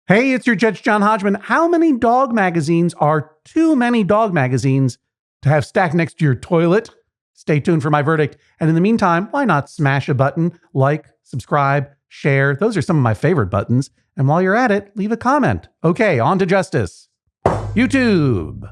Hey, it's your Judge John Hodgman. How many dog magazines are too many dog magazines to have stacked next to your toilet? Stay tuned for my verdict. And in the meantime, why not smash a button, like, subscribe, share? Those are some of my favorite buttons. And while you're at it, leave a comment. Okay, on to justice. YouTube.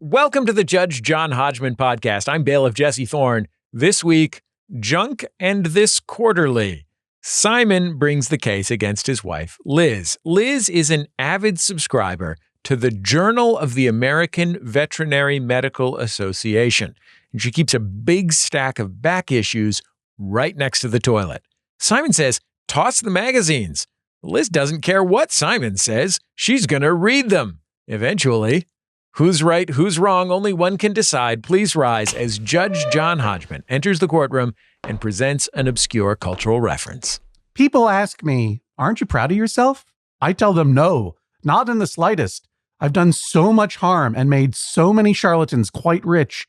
Welcome to the Judge John Hodgman podcast. I'm bailiff Jesse Thorne. This week, junk and this quarterly. Simon brings the case against his wife, Liz. Liz is an avid subscriber to the Journal of the American Veterinary Medical Association, and she keeps a big stack of back issues right next to the toilet. Simon says, toss the magazines. Liz doesn't care what Simon says. She's going to read them. Eventually, who's right, who's wrong, only one can decide. Please rise as Judge John Hodgman enters the courtroom and presents an obscure cultural reference. People ask me, aren't you proud of yourself? I tell them no, not in the slightest. I've done so much harm and made so many charlatans quite rich.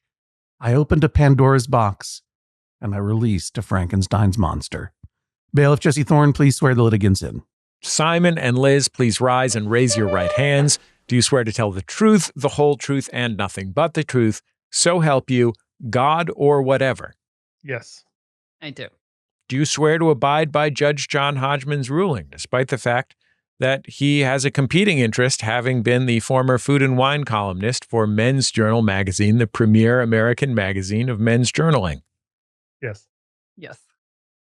I opened a Pandora's box and I released a Frankenstein's monster. Bailiff Jesse Thorne, please swear the litigants in. Simon and Liz, please rise and raise your right hands. Do you swear to tell the truth, the whole truth, and nothing but the truth? So help you, God or whatever. Yes. I do. Do you swear to abide by Judge John Hodgman's ruling, despite the fact that he has a competing interest, having been the former food and wine columnist for Men's Journal magazine, the premier American magazine of men's journaling? Yes. Yes.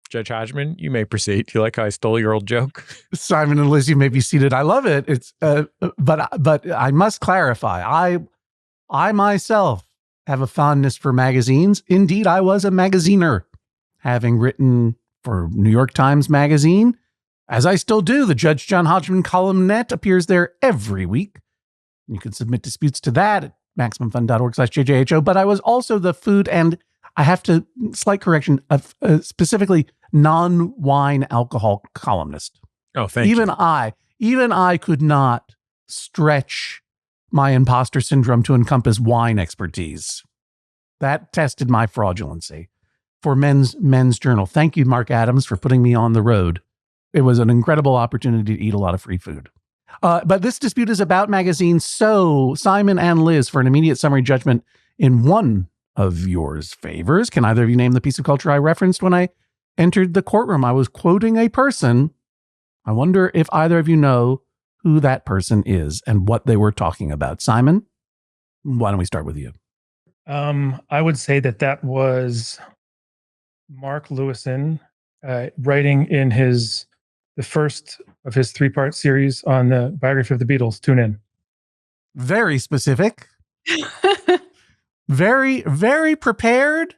Judge Hodgman, you may proceed. Do you like how I stole your old joke? Simon and Liz, you may be seated. I love it. It's but I must clarify. I myself have a fondness for magazines. Indeed, I was a magaziner, having written for New York Times Magazine, as I still do. The Judge John Hodgman columnette appears there every week. You can submit disputes to that at MaximumFun.org/JJHO. But I was also the food and, I have to, slight correction, specifically non-wine alcohol columnist. Oh, thank you. Even I could not stretch my imposter syndrome to encompass wine expertise. That tested my fraudulency for Men's Journal. Thank you, Mark Adams, for putting me on the road. It was an incredible opportunity to eat a lot of free food. But this dispute is about magazines. So, Simon and Liz, for an immediate summary judgment in one of yours favors, can either of you name the piece of culture I referenced when I entered the courtroom? I was quoting a person. I wonder if either of you know who that person is and what they were talking about. Simon, why don't we start with you? I would say that was Mark Lewison writing in the first of his 3-part series on the biography of the Beatles. Tune in. Very specific. Very, very prepared,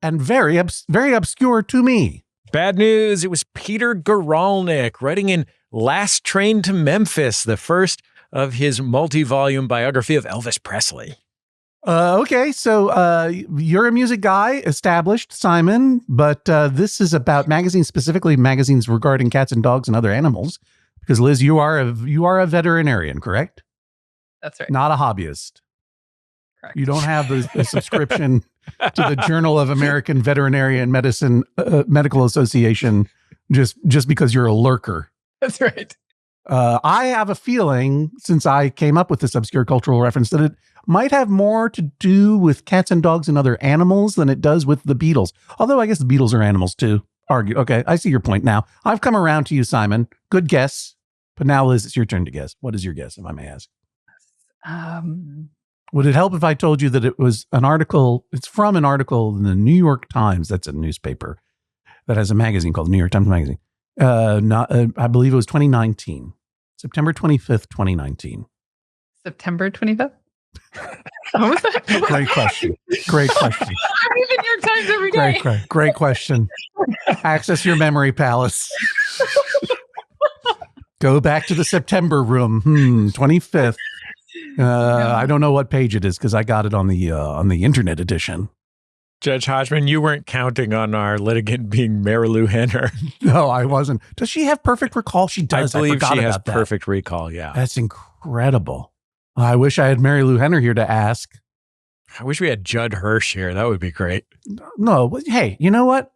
and very obscure to me. Bad news. It was Peter Guralnick writing in Last Train to Memphis, the first of his multi-volume biography of Elvis Presley. Okay, so you're a music guy, established, Simon, but this is about magazines, specifically magazines regarding cats and dogs and other animals. Because Liz, you are a veterinarian, correct? That's right. Not a hobbyist. Correct. You don't have the subscription to the Journal of American Veterinary Medicine Medical Association just because you're a lurker. That's right. I have a feeling, since I came up with this obscure cultural reference, that it might have more to do with cats and dogs and other animals than it does with the Beatles. Although I guess the Beatles are animals too. Argue. Okay, I see your point now. I've come around to you, Simon. Good guess. But now, Liz, it's your turn to guess. What is your guess, if I may ask? Would it help if I told you that it was an article? It's from an article in the New York Times. That's a newspaper that has a magazine called the New York Times Magazine. I believe it was 2019, September 25th, 2019. September 25th? What was that? Great question. Great question. I read the New York Times every day. Great question. Access your memory palace. Go back to the September room. 25th. I don't know what page it is because I got it on the internet edition. Judge Hodgman, you weren't counting on our litigant being Marilu Henner. No, I wasn't. Does she have perfect recall? She does. I believe she has that. Perfect recall, yeah. That's incredible. I wish I had Marilu Henner here to ask. I wish we had Judd Hirsch here. That would be great. No, hey, you know what?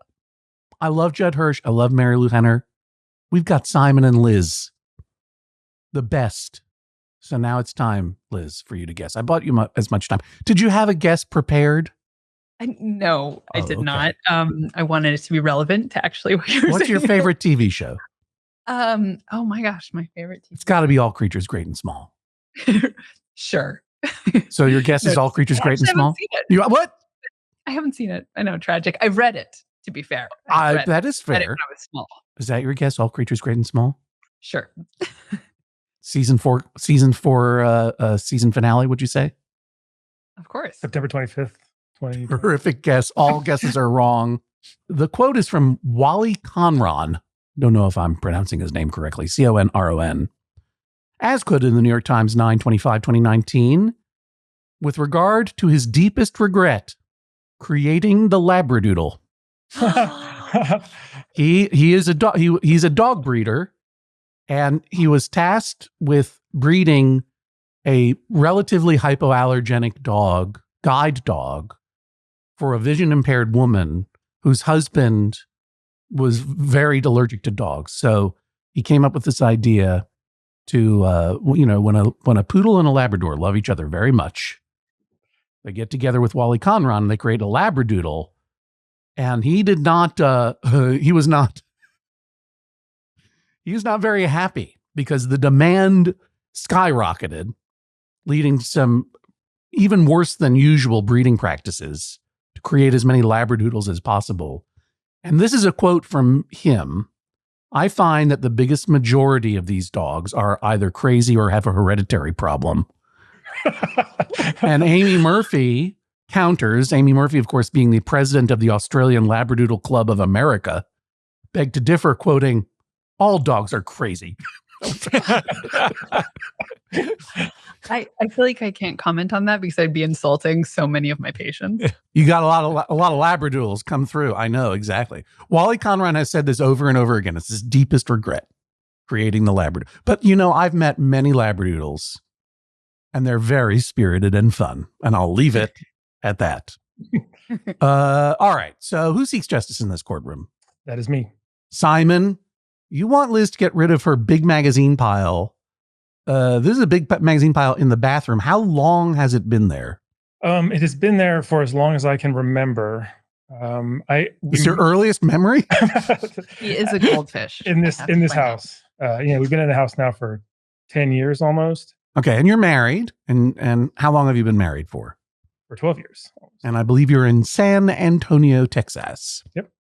I love Judd Hirsch. I love Marilu Henner. We've got Simon and Liz, the best. So now it's time, Liz, for you to guess. I bought you as much time. Did you have a guess prepared? No, I did okay. not. I wanted it to be relevant to actually what you're saying. What's your favorite TV show? Oh my gosh, my favorite TV. It's got to be All Creatures Great and Small. Sure. So your guess is All Creatures Great and Small? You what? I haven't seen it. I know, tragic. I've read it, to be fair. That is fair. Read it when I was small. Is that your guess? All Creatures Great and Small? Sure. Season four, season finale, would you say? Of course. September 25th, 2020. Terrific guess. All guesses are wrong. The quote is from Wally Conron. Don't know if I'm pronouncing his name correctly. Conron. As quoted in the New York Times 9/25/2019, with regard to his deepest regret, creating the Labradoodle. He is a dog. He's a dog breeder, and he was tasked with breeding a relatively hypoallergenic guide dog, for a vision impaired woman whose husband was very allergic to dogs. So he came up with this idea to, when a poodle and a Labrador love each other very much, they get together with Wally Conron and they create a Labradoodle. And he did not, he was not very happy because the demand skyrocketed, leading to some even worse than usual breeding practices to create as many Labradoodles as possible. And this is a quote from him. I find that the biggest majority of these dogs are either crazy or have a hereditary problem. And Amy Murphy counters, Amy Murphy, of course, being the president of the Australian Labradoodle Club of America, begged to differ, quoting, all dogs are crazy. I feel like I can't comment on that because I'd be insulting so many of my patients. You got a lot of Labradoodles come through. I know, exactly. Wally Conron has said this over and over again. It's his deepest regret, creating the Labradoodle. But, I've met many Labradoodles, and they're very spirited and fun. And I'll leave it at that. All right. So who seeks justice in this courtroom? That is me. Simon, you want Liz to get rid of her big magazine pile. This is a big magazine pile in the bathroom. How long has it been there? It has been there for as long as I can remember. Is your earliest memory? He is a goldfish. in this house. We've been in the house now for 10 years almost. Okay, and you're married. And how long have you been married for? For 12 years. And I believe you're in San Antonio, Texas. Yep.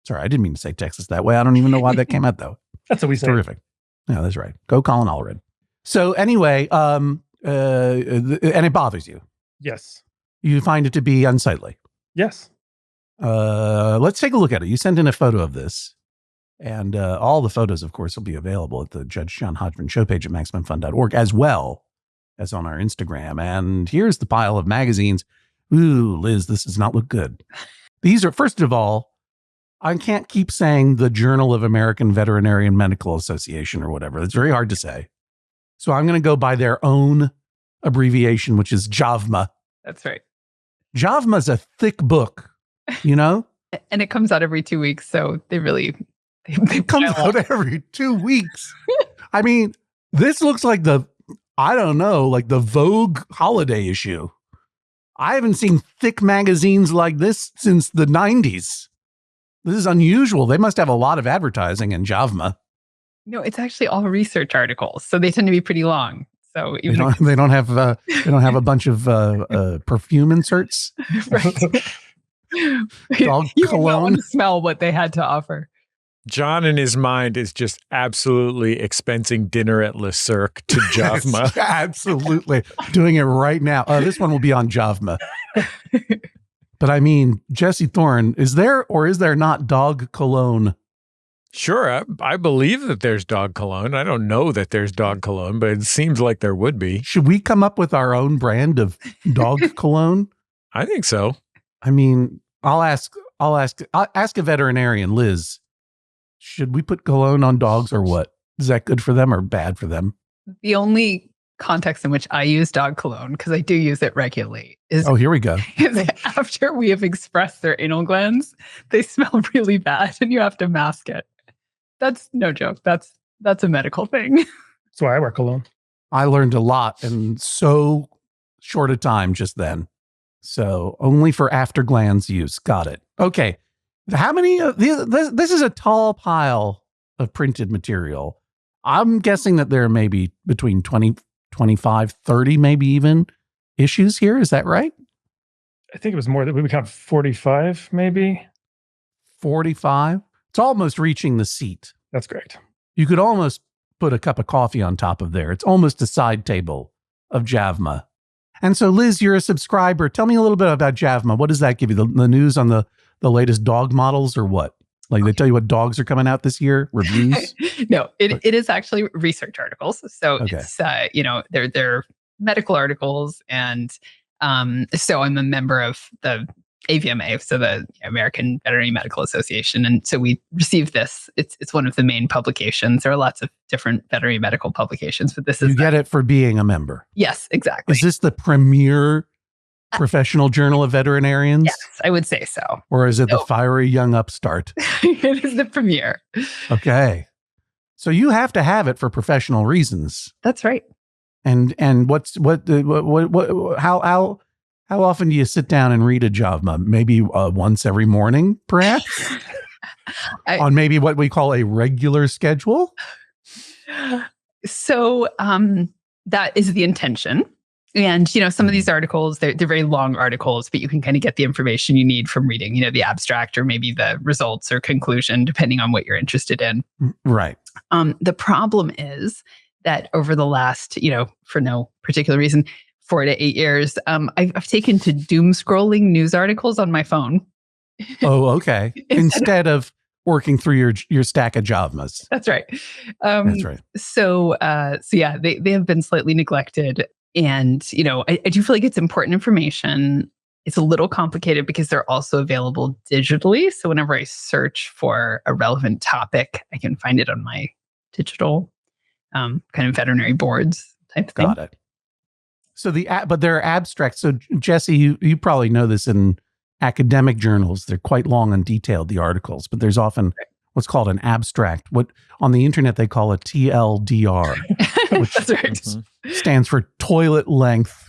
Sorry, I didn't mean to say Texas that way. I don't even know why that came out, though. That's what we say. Terrific. Yeah, that's right. Go Colin Allred. So anyway, and it bothers you. Yes. You find it to be unsightly. Yes. Let's take a look at it. You sent in a photo of this, and all the photos, of course, will be available at the Judge John Hodgman show page at MaximumFun.org, as well as on our Instagram. And here's the pile of magazines. Ooh, Liz, this does not look good. These are, first of all, I can't keep saying the Journal of American Veterinary and Medical Association or whatever. It's very hard to say. So I'm going to go by their own abbreviation, which is JAVMA. That's right. JAVMA is a thick book, And it comes out every 2 weeks. So they it comes out every 2 weeks. I mean, this looks like the Vogue holiday issue. I haven't seen thick magazines like this since the 90s. This is unusual. They must have a lot of advertising in JAVMA. No, it's actually all research articles, so they tend to be pretty long. So they don't have a bunch of perfume inserts. Right. Dog you cologne. Want to smell what they had to offer. John in his mind is just absolutely expensing dinner at Le Cirque to JAVMA. Absolutely. Doing it right now. This one will be on JAVMA. But I mean, Jesse Thorne, is there or is there not dog cologne? Sure. I believe that there's dog cologne. I don't know that there's dog cologne, but it seems like there would be. Should we come up with our own brand of dog cologne? I think so. I mean, I'll ask a veterinarian, Liz. Should we put cologne on dogs or what? Is that good for them or bad for them? The only context in which I use dog cologne, because I do use it regularly, is here we go. Is after we have expressed their anal glands, they smell really bad and you have to mask it. That's no joke. That's a medical thing. That's why I wear cologne. I learned a lot in so short a time just then. So only for after-glance use. Got it. Okay. How many of this is a tall pile of printed material. I'm guessing that there are maybe between 20, 25, 30, maybe even issues here. Is that right? I think it was more that we would count 45, maybe. 45? It's almost reaching the seat. That's correct. You could almost put a cup of coffee on top of there. It's almost a side table of Javma. And so, Liz, you're a subscriber. Tell me a little bit about Javma. What does that give you? The news on the latest dog models or what? Like they tell you what dogs are coming out this year? Reviews? No, it is actually research articles. So it's, they're medical articles. And so I'm a member of the AVMA, so the American Veterinary Medical Association. And so we received this. It's one of the main publications. There are lots of different veterinary medical publications, but this is... You get it for being a member. Yes, exactly. Is this the premier professional journal of veterinarians? Yes, I would say so. Or is it the fiery young upstart? It is the premier. Okay. So you have to have it for professional reasons. That's right. And how often do you sit down and read a Javma? Maybe once every morning, perhaps? On maybe what we call a regular schedule? So that is the intention. And, some of these articles, they're very long articles, but you can kind of get the information you need from reading, the abstract or maybe the results or conclusion, depending on what you're interested in. Right. The problem is that over the last, for no particular reason, 4 to 8 years, I've taken to doomscrolling news articles on my phone. Oh, okay. Instead of working through your stack of Javmas. That's right. That's right. So yeah, they have been slightly neglected. And, I do feel like it's important information. It's a little complicated because they're also available digitally. So whenever I search for a relevant topic, I can find it on my digital kind of veterinary boards type thing. Got it. So but they're abstract. So Jesse, you probably know this in academic journals. They're quite long and detailed, the articles, but there's often what's called an abstract. What on the internet they call a TLDR, which That's right. stands for toilet length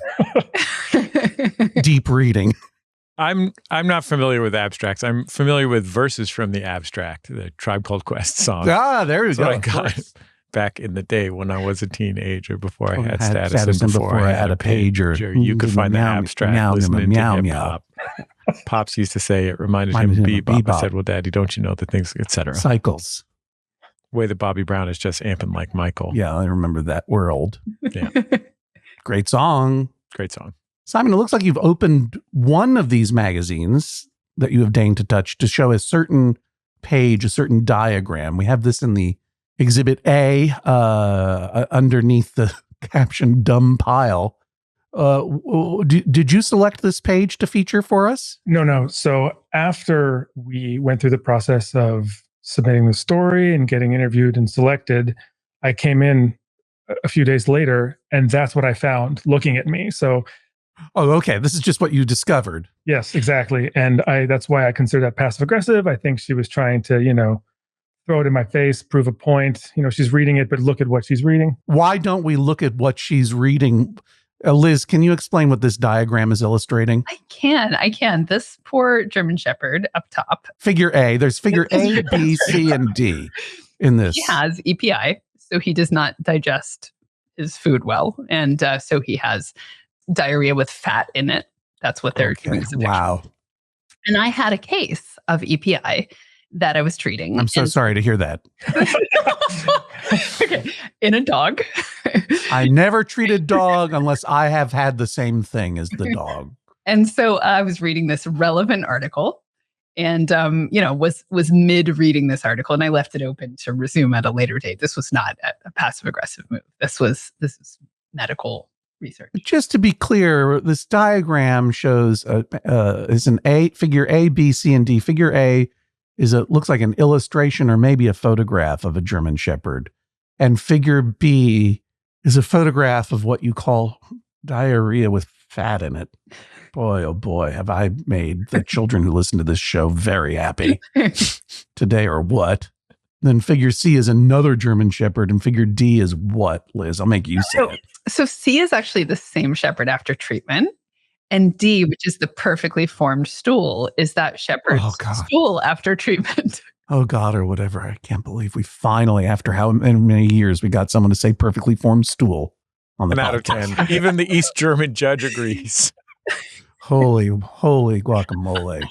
deep reading. I'm not familiar with abstracts. I'm familiar with verses from the abstract, the Tribe Called Quest song. Ah, there you go. I got back in the day when I was a teenager, before I had status and before I had a pager. You could find the abstract listening to hip-hop. Pops used to say it reminded him of bebop. I said, well, Daddy, don't you know the things, etc. Cycles. Way that Bobby Brown is just amping like Michael. Yeah, I remember that. We're old. Yeah. Great song. Great song. Simon, it looks like you've opened one of these magazines that you have deigned to touch to show a certain page, a certain diagram. We have this in the Exhibit A underneath the caption "Dumb Pile." Did you select this page to feature for us? No. So after we went through the process of submitting the story and getting interviewed and selected, I came in a few days later, and that's what I found looking at me. So, oh, okay. This is just what you discovered. Yes, exactly. And that's why I consider that passive aggressive. I think she was trying to, throw it in my face, prove a point. She's reading it, but look at what she's reading. Why don't we look at what she's reading? Liz, can you explain what this diagram is illustrating? I can. This poor German Shepherd up top. Figure A. There's figure A, B, C, and D in this. He has EPI, so he does not digest his food well. And so he has diarrhea with fat in it. That's what they're doing. Wow. And I had a case of EPI that I was treating. I'm so sorry to hear that. Okay. In a dog. I never treat a dog unless I have had the same thing as the dog. And so I was reading this relevant article and, was mid reading this article, and I left it open to resume at a later date. This was not a passive aggressive move. This is medical research. Just to be clear, this diagram shows is an A, figure A, B, C, and D. Figure A looks like an illustration or maybe a photograph of a German Shepherd. And figure B is a photograph of what you call diarrhea with fat in it. Boy, oh boy, have I made the children who listen to this show very happy today, or what? Then figure C is another German Shepherd, and figure D is what, Liz? I'll make you say it. So C is actually the same shepherd after treatment. And D, which is the perfectly formed stool, is that shepherd's stool after treatment. Oh, God, or whatever. I can't believe we finally, after how many years, we got someone to say perfectly formed stool on the podcast. Out of 10. Even the East German judge agrees. Holy guacamole.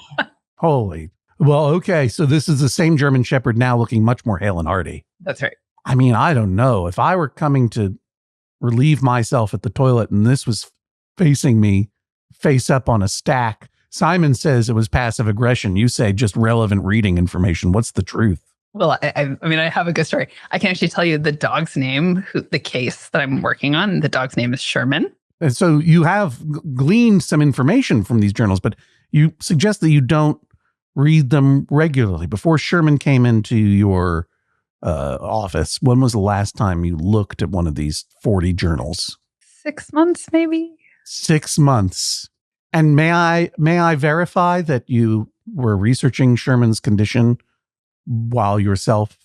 Holy. Well, okay. So this is the same German Shepherd now looking much more hale and hearty. That's right. I mean, I don't know. If I were coming to relieve myself at the toilet and this was facing me face up on a stack, Simon says it was passive aggression. You say just relevant reading information. What's the truth? Well, I mean, I have a good story. I can actually tell you the dog's name, the case that I'm working on. The dog's name is Sherman. And so you have gleaned some information from these journals, but you suggest that you don't read them regularly. Before Sherman came into your office, when was the last time you looked at one of these 40 journals? 6 months, maybe. 6 months. And may I verify that you were researching Sherman's condition while yourself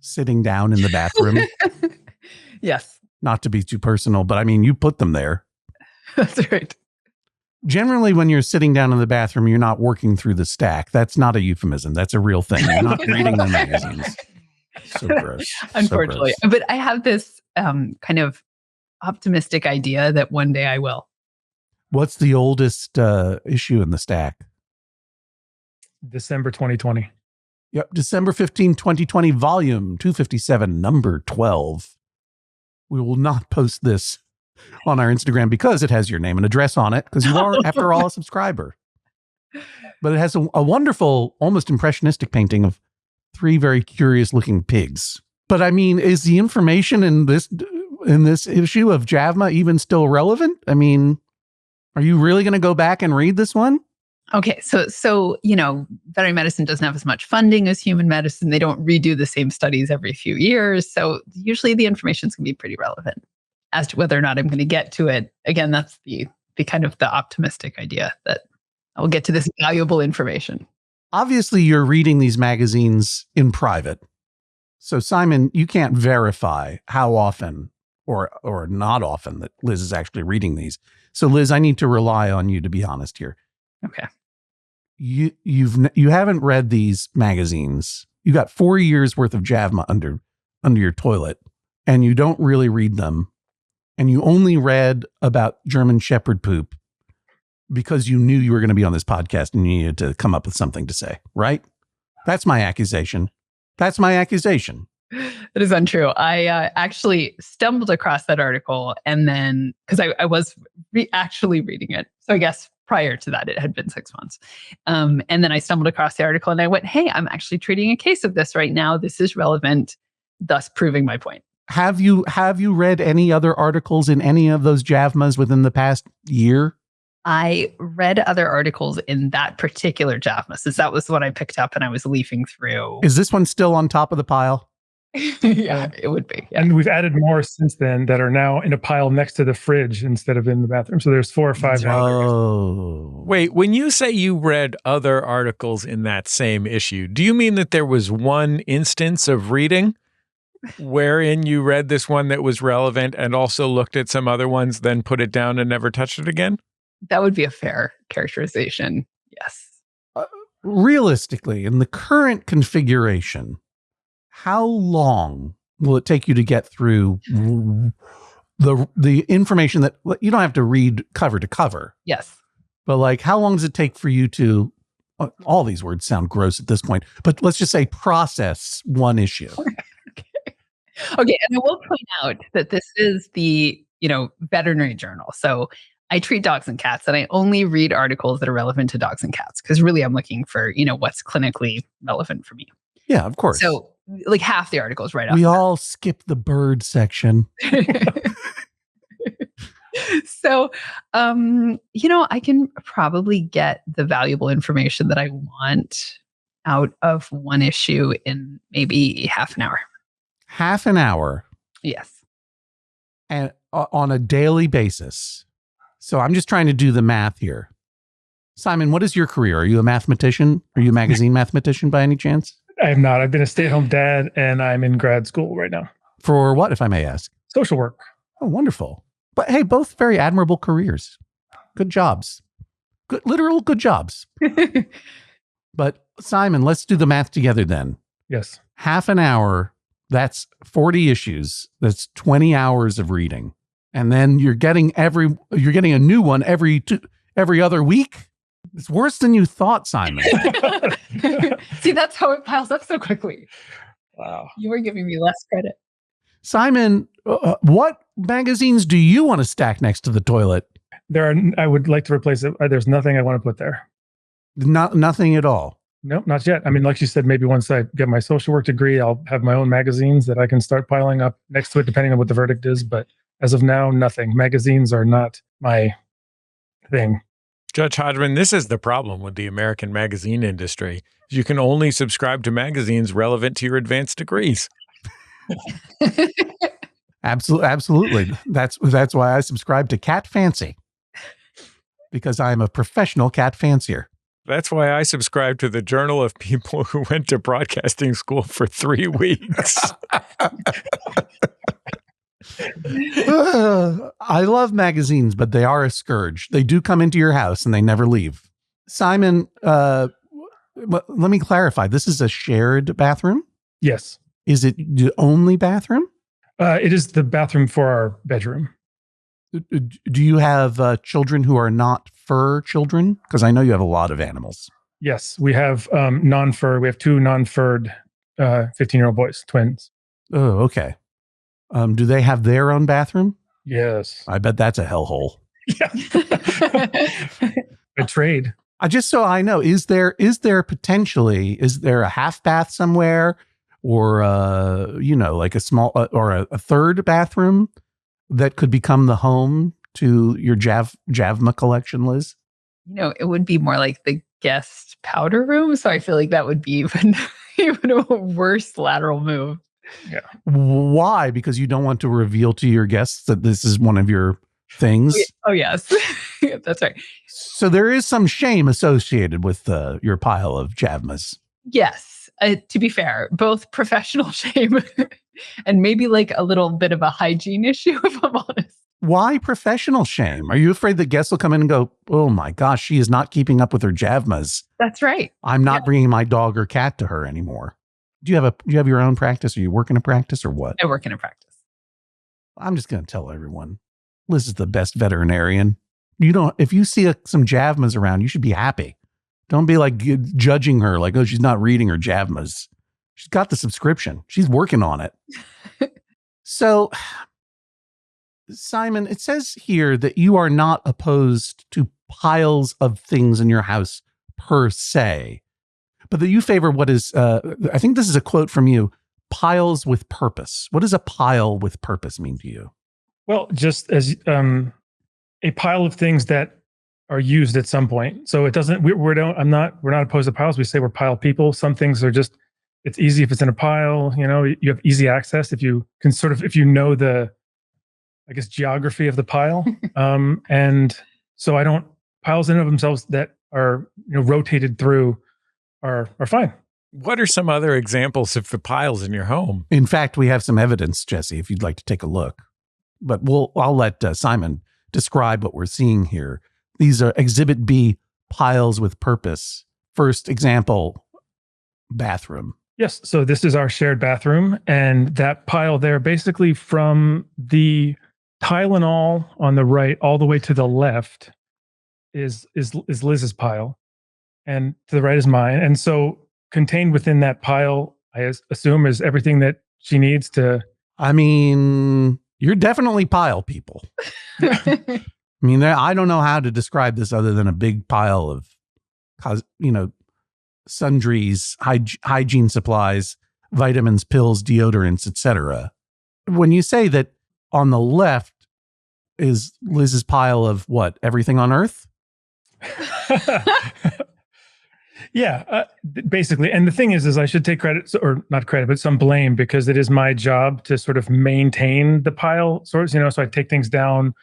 sitting down in the bathroom? Yes. Not to be too personal, but I mean, you put them there. That's right. Generally, when you're sitting down in the bathroom, you're not working through the stack. That's not a euphemism. That's a real thing. You're not reading the magazines. So gross. Unfortunately. So gross. But I have this kind of optimistic idea that one day I will. What's the oldest issue in the stack? December 2020. Yep. December 15, 2020, volume 257, number 12. We will not post this on our Instagram because it has your name and address on it, because you are, after all, a subscriber. But it has a wonderful, almost impressionistic painting of 3 very curious looking pigs. But I mean, is the information in this issue of JAVMA even still relevant? I mean, are you really going to go back and read this one? Okay. So, veterinary medicine doesn't have as much funding as human medicine. They don't redo the same studies every few years. So usually the information is going to be pretty relevant. As to whether or not I'm going to get to it, again, that's the kind of the optimistic idea that I'll get to this valuable information. Obviously, you're reading these magazines in private. So, Simon, you can't verify how often or not often that Liz is actually reading these. So, Liz, I need to rely on you to be honest here. Okay. You haven't read these magazines. You got 4 years worth of JAVMA under your toilet, and you don't really read them. And you only read about German Shepherd poop because you knew you were going to be on this podcast and you needed to come up with something to say, right? That's my accusation. It is untrue. I actually stumbled across that article, and then because I was actually reading it. So I guess prior to that, it had been 6 months. And then I stumbled across the article and I went, hey, I'm actually treating a case of this right now. This is relevant, thus proving my point. Have you read any other articles in any of those JAVMAs within the past year? I read other articles in that particular JAVMA, since that was the one I picked up and I was leafing through. Is this one still on top of the pile? Yeah, it would be. Yeah. And we've added more since then that are now in a pile next to the fridge instead of in the bathroom. So there's 4 or 5 now. Oh. Wait, when you say you read other articles in that same issue, do you mean that there was one instance of reading wherein you read this one that was relevant and also looked at some other ones, then put it down and never touched it again? That would be a fair characterization. Yes. Realistically, in the current configuration, how long will it take you to get through the information that you don't have to read cover to cover? Yes. But like, how long does it take for you to, all these words sound gross at this point, but let's just say process one issue? Okay. And I will point out that this is the, veterinary journal. So I treat dogs and cats, and I only read articles that are relevant to dogs and cats because really I'm looking for, what's clinically relevant for me. Yeah, of course. So like half the articles right off. We all skip the bird section. So, I can probably get the valuable information that I want out of one issue in maybe half an hour. Half an hour? Yes. And on a daily basis. So I'm just trying to do the math here. Simon, what is your career? Are you a mathematician? Are you a magazine mathematician by any chance? I am not. I've been a stay-at-home dad, and I'm in grad school right now. For what, if I may ask? Social work. Oh, wonderful. But hey, both very admirable careers. Good jobs. Good jobs. But Simon, let's do the math together then. Yes. Half an hour, that's 40 issues. That's 20 hours of reading. And then you're getting a new one every other week. It's worse than you thought, Simon. See, that's how it piles up so quickly. Wow. You were giving me less credit. Simon, what magazines do you want to stack next to the toilet? I would like to replace it. There's nothing I want to put there. Nothing at all. Nope, not yet. I mean, like you said, maybe once I get my social work degree, I'll have my own magazines that I can start piling up next to it, depending on what the verdict is. But as of now, nothing. Magazines are not my thing. Judge Hodgman, this is the problem with the American magazine industry. You can only subscribe to magazines relevant to your advanced degrees. Absolutely. That's why I subscribe to Cat Fancy, because I'm a professional cat fancier. That's why I subscribe to the Journal of People Who Went to Broadcasting School for 3 weeks. I love magazines, but they are a scourge. They do come into your house and they never leave. Simon, let me clarify. This is a shared bathroom? Yes. Is it the only bathroom? It is the bathroom for our bedroom. Do you have children who are not fur children? Because I know you have a lot of animals. Yes, we have non-fur. We have 2 non-furred 15-year-old boys, twins. Oh, okay. Do they have their own bathroom? Yes. I bet that's a hellhole. Yeah. A trade. Just so I know, is there a half bath somewhere, or like a small or a third bathroom that could become the home to your Javma collection, Liz? It would be more like the guest powder room. So I feel like that would be even a worse lateral move. Yeah. Why? Because you don't want to reveal to your guests that this is one of your things? Oh, yes. That's right. So there is some shame associated with your pile of Javmas. Yes. To be fair, both professional shame and maybe like a little bit of a hygiene issue, if I'm honest. Why professional shame? Are you afraid that guests will come in and go, oh my gosh, she is not keeping up with her Javmas? That's right. I'm not bringing my dog or cat to her anymore. Do you have your own practice? Or you work in a practice or what? I work in a practice. I'm just going to tell everyone, Liz is the best veterinarian. If you see some Javmas around, you should be happy. Don't be like judging her like, oh, she's not reading her Javmas. She's got the subscription. She's working on it. So, Simon, it says here that you are not opposed to piles of things in your house per se, but that you favor what is, I think this is a quote from you, piles with purpose. What does a pile with purpose mean to you? Well, just as a pile of things that are used at some point. So it doesn't, we're not opposed to piles. We say we're pile people. Some things are just, it's easy if it's in a pile, you have easy access if you can if you know the, I guess, geography of the pile. And so piles in and of themselves that are, rotated through are fine. What are some other examples of the piles in your home? In fact, we have some evidence, Jesse, if you'd like to take a look. But I'll let Simon describe what we're seeing here. These are Exhibit B, piles with purpose. First example, bathroom. Yes. So this is our shared bathroom. And that pile there, basically from the Tylenol on the right all the way to the left is Liz's pile. And to the right is mine. And so contained within that pile, I assume, is everything that she needs to... I mean, you're definitely pile people. I mean, I don't know how to describe this other than a big pile of, sundries, hygiene supplies, vitamins, pills, deodorants, etc. When you say that on the left is Liz's pile of what? Everything on Earth? Yeah, basically. And the thing is I should take credit, or not credit, but some blame, because it is my job to sort of maintain the pile, so I take things down,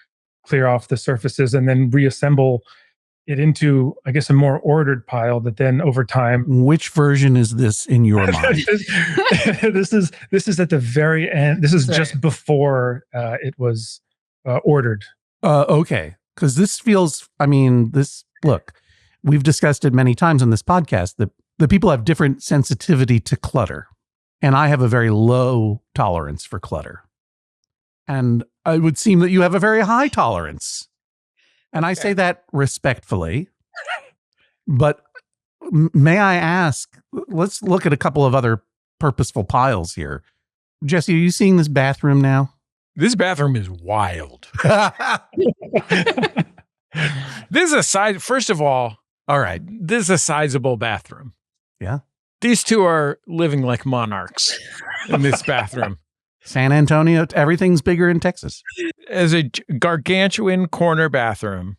clear off the surfaces, and then reassemble it into, I guess, a more ordered pile that then over time. Which version is this in your mind? This is at the very end. This is just before it was ordered. Okay. Because this feels, look, we've discussed it many times on this podcast that the people have different sensitivity to clutter. And I have a very low tolerance for clutter. And it would seem that you have a very high tolerance. And I say that respectfully. But may I ask, let's look at a couple of other purposeful piles here. Jesse, are you seeing this bathroom now? This bathroom is wild. This is first of all right, this is a sizable bathroom. Yeah. These two are living like monarchs in this bathroom. San Antonio, everything's bigger in Texas. As a gargantuan corner bathroom.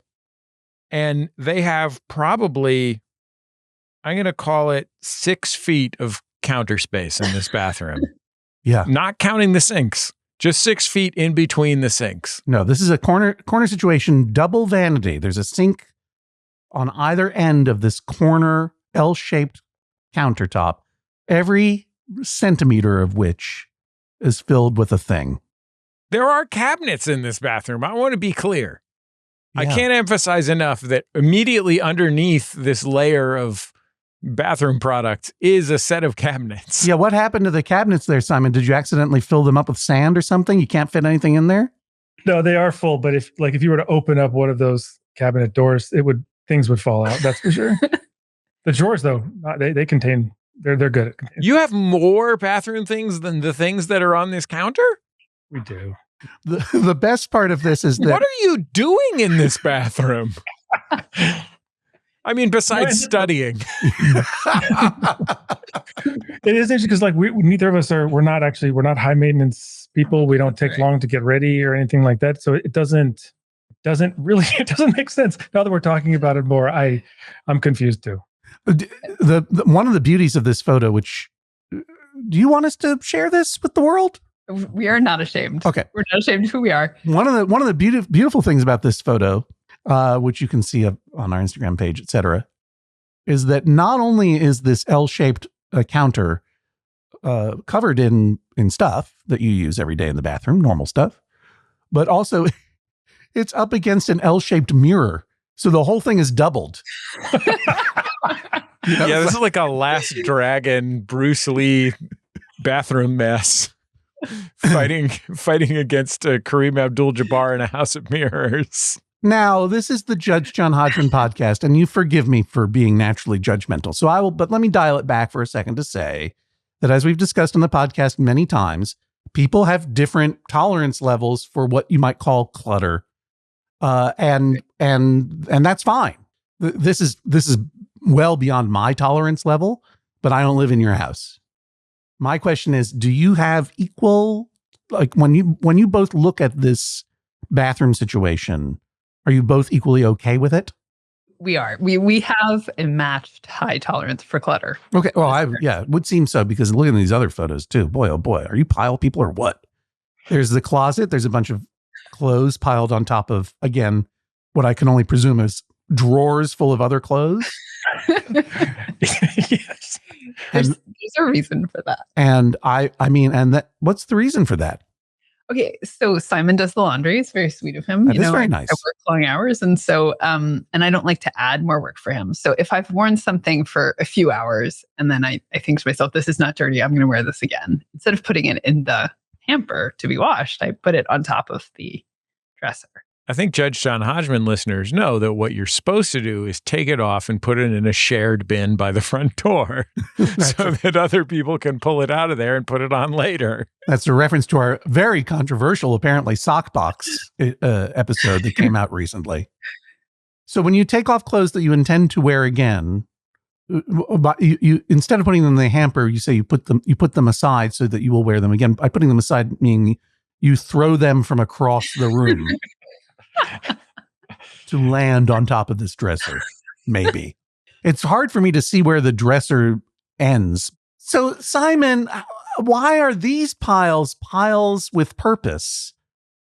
And they have probably, I'm going to call it 6 feet of counter space in this bathroom. Yeah. Not counting the sinks, just 6 feet in between the sinks. No, this is a corner situation, double vanity. There's a sink on either end of this corner L-shaped countertop, every centimeter of which is filled with a thing. There are cabinets in this bathroom. I want to be clear. Yeah. I can't emphasize enough that immediately underneath this layer of bathroom product is a set of cabinets. Yeah, what happened to the cabinets there, Simon? Did you accidentally fill them up with sand or something? You can't fit anything in there? No, they are full, but if you were to open up one of those cabinet doors, things would fall out. That's for sure. The drawers, though, they contain. They're good at containing. You have more bathroom things than the things that are on this counter? We do. The best part of this is that... What are you doing in this bathroom? I mean, besides studying. It is interesting because neither of us we're not high maintenance people. We don't take long to get ready or anything like that. So it doesn't make sense. Now that we're talking about it more, I'm confused too. The one of the beauties of this photo, which, do you want us to share this with the world? We are not ashamed. Okay. We're not ashamed of who we are. One of the beautiful things about this photo, which you can see on our Instagram page, etc., is that not only is this L-shaped counter covered in stuff that you use every day in the bathroom, normal stuff, but also it's up against an L-shaped mirror. So the whole thing is doubled. Yeah, this is like a Last Dragon, Bruce Lee bathroom mess. Fighting against Kareem Abdul-Jabbar in a house of mirrors. Now, this is the Judge John Hodgman podcast, and you forgive me for being naturally judgmental. But let me dial it back for a second to say that, as we've discussed on the podcast many times, people have different tolerance levels for what you might call clutter. And that's fine. This is well beyond my tolerance level, but I don't live in your house. My question is, do you have equal, like when you both look at this bathroom situation, are you both equally okay with it? We are. We have a matched high tolerance for clutter. Okay. Well, it would seem so, because look at these other photos too. Boy, oh boy, are you pile people or what? There's the closet. There's a bunch of clothes piled on top of, again, what I can only presume is drawers full of other clothes. Yes. There's a reason for that. And what's the reason for that? Okay, so Simon does the laundry. It's very sweet of him. That is very nice. I work long hours, and so and I don't like to add more work for him. So if I've worn something for a few hours, and then I think to myself, this is not dirty, I'm going to wear this again. Instead of putting it in the hamper to be washed, I put it on top of the dresser. I think Judge John Hodgman listeners know that what you're supposed to do is take it off and put it in a shared bin by the front door so that other people can pull it out of there and put it on later. That's a reference to our very controversial, apparently, sock box episode that came out recently. So when you take off clothes that you intend to wear again, you instead of putting them in the hamper, you say you put them aside so that you will wear them again. By putting them aside, meaning you throw them from across the room. To land on top of this dresser, maybe. It's hard for me to see where the dresser ends. So, Simon, why are these piles with purpose,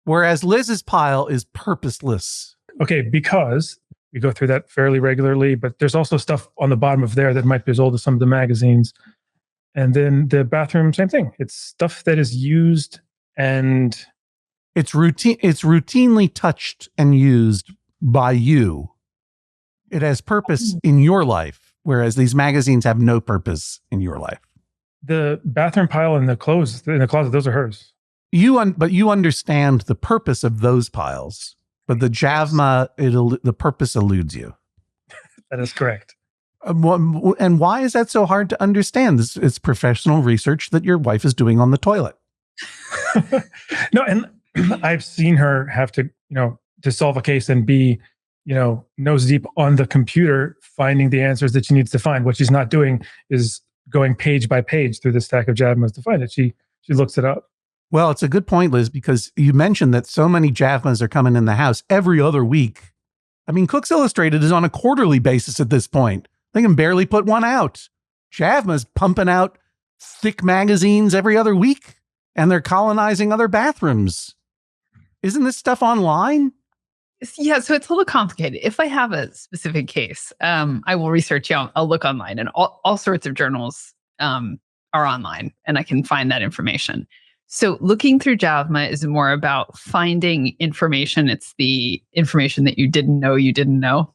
whereas Liz's pile is purposeless? Okay, because We go through that fairly regularly, but there's also stuff on the bottom of there that might be as old as some of the magazines. And then the bathroom, same thing. It's stuff that is used and it's routinely touched and used by you. It has purpose in your life, whereas these magazines have no purpose in your life. The bathroom pile and the clothes in the closet, those are hers. But you understand the purpose of those piles, but the JAVMA, the purpose eludes you. That is correct. And why is that so hard to understand? It's professional research that your wife is doing on the toilet. No, and I've seen her have to, to solve a case and be, nose deep on the computer, finding the answers that she needs to find. What she's not doing is going page by page through the stack of JAVMAs to find it. She looks it up. Well, it's a good point, Liz, because you mentioned that so many JAVMAs are coming in the house every other week. I mean, Cooks Illustrated is on a quarterly basis at this point. They can barely put one out. JAVMA's pumping out thick magazines every other week, and they're colonizing other bathrooms. Isn't this stuff online? Yeah, so it's a little complicated. If I have a specific case, I will research. I'll look online, and all sorts of journals are online, and I can find that information. So looking through JAVMA is more about finding information. It's the information that you didn't know you didn't know.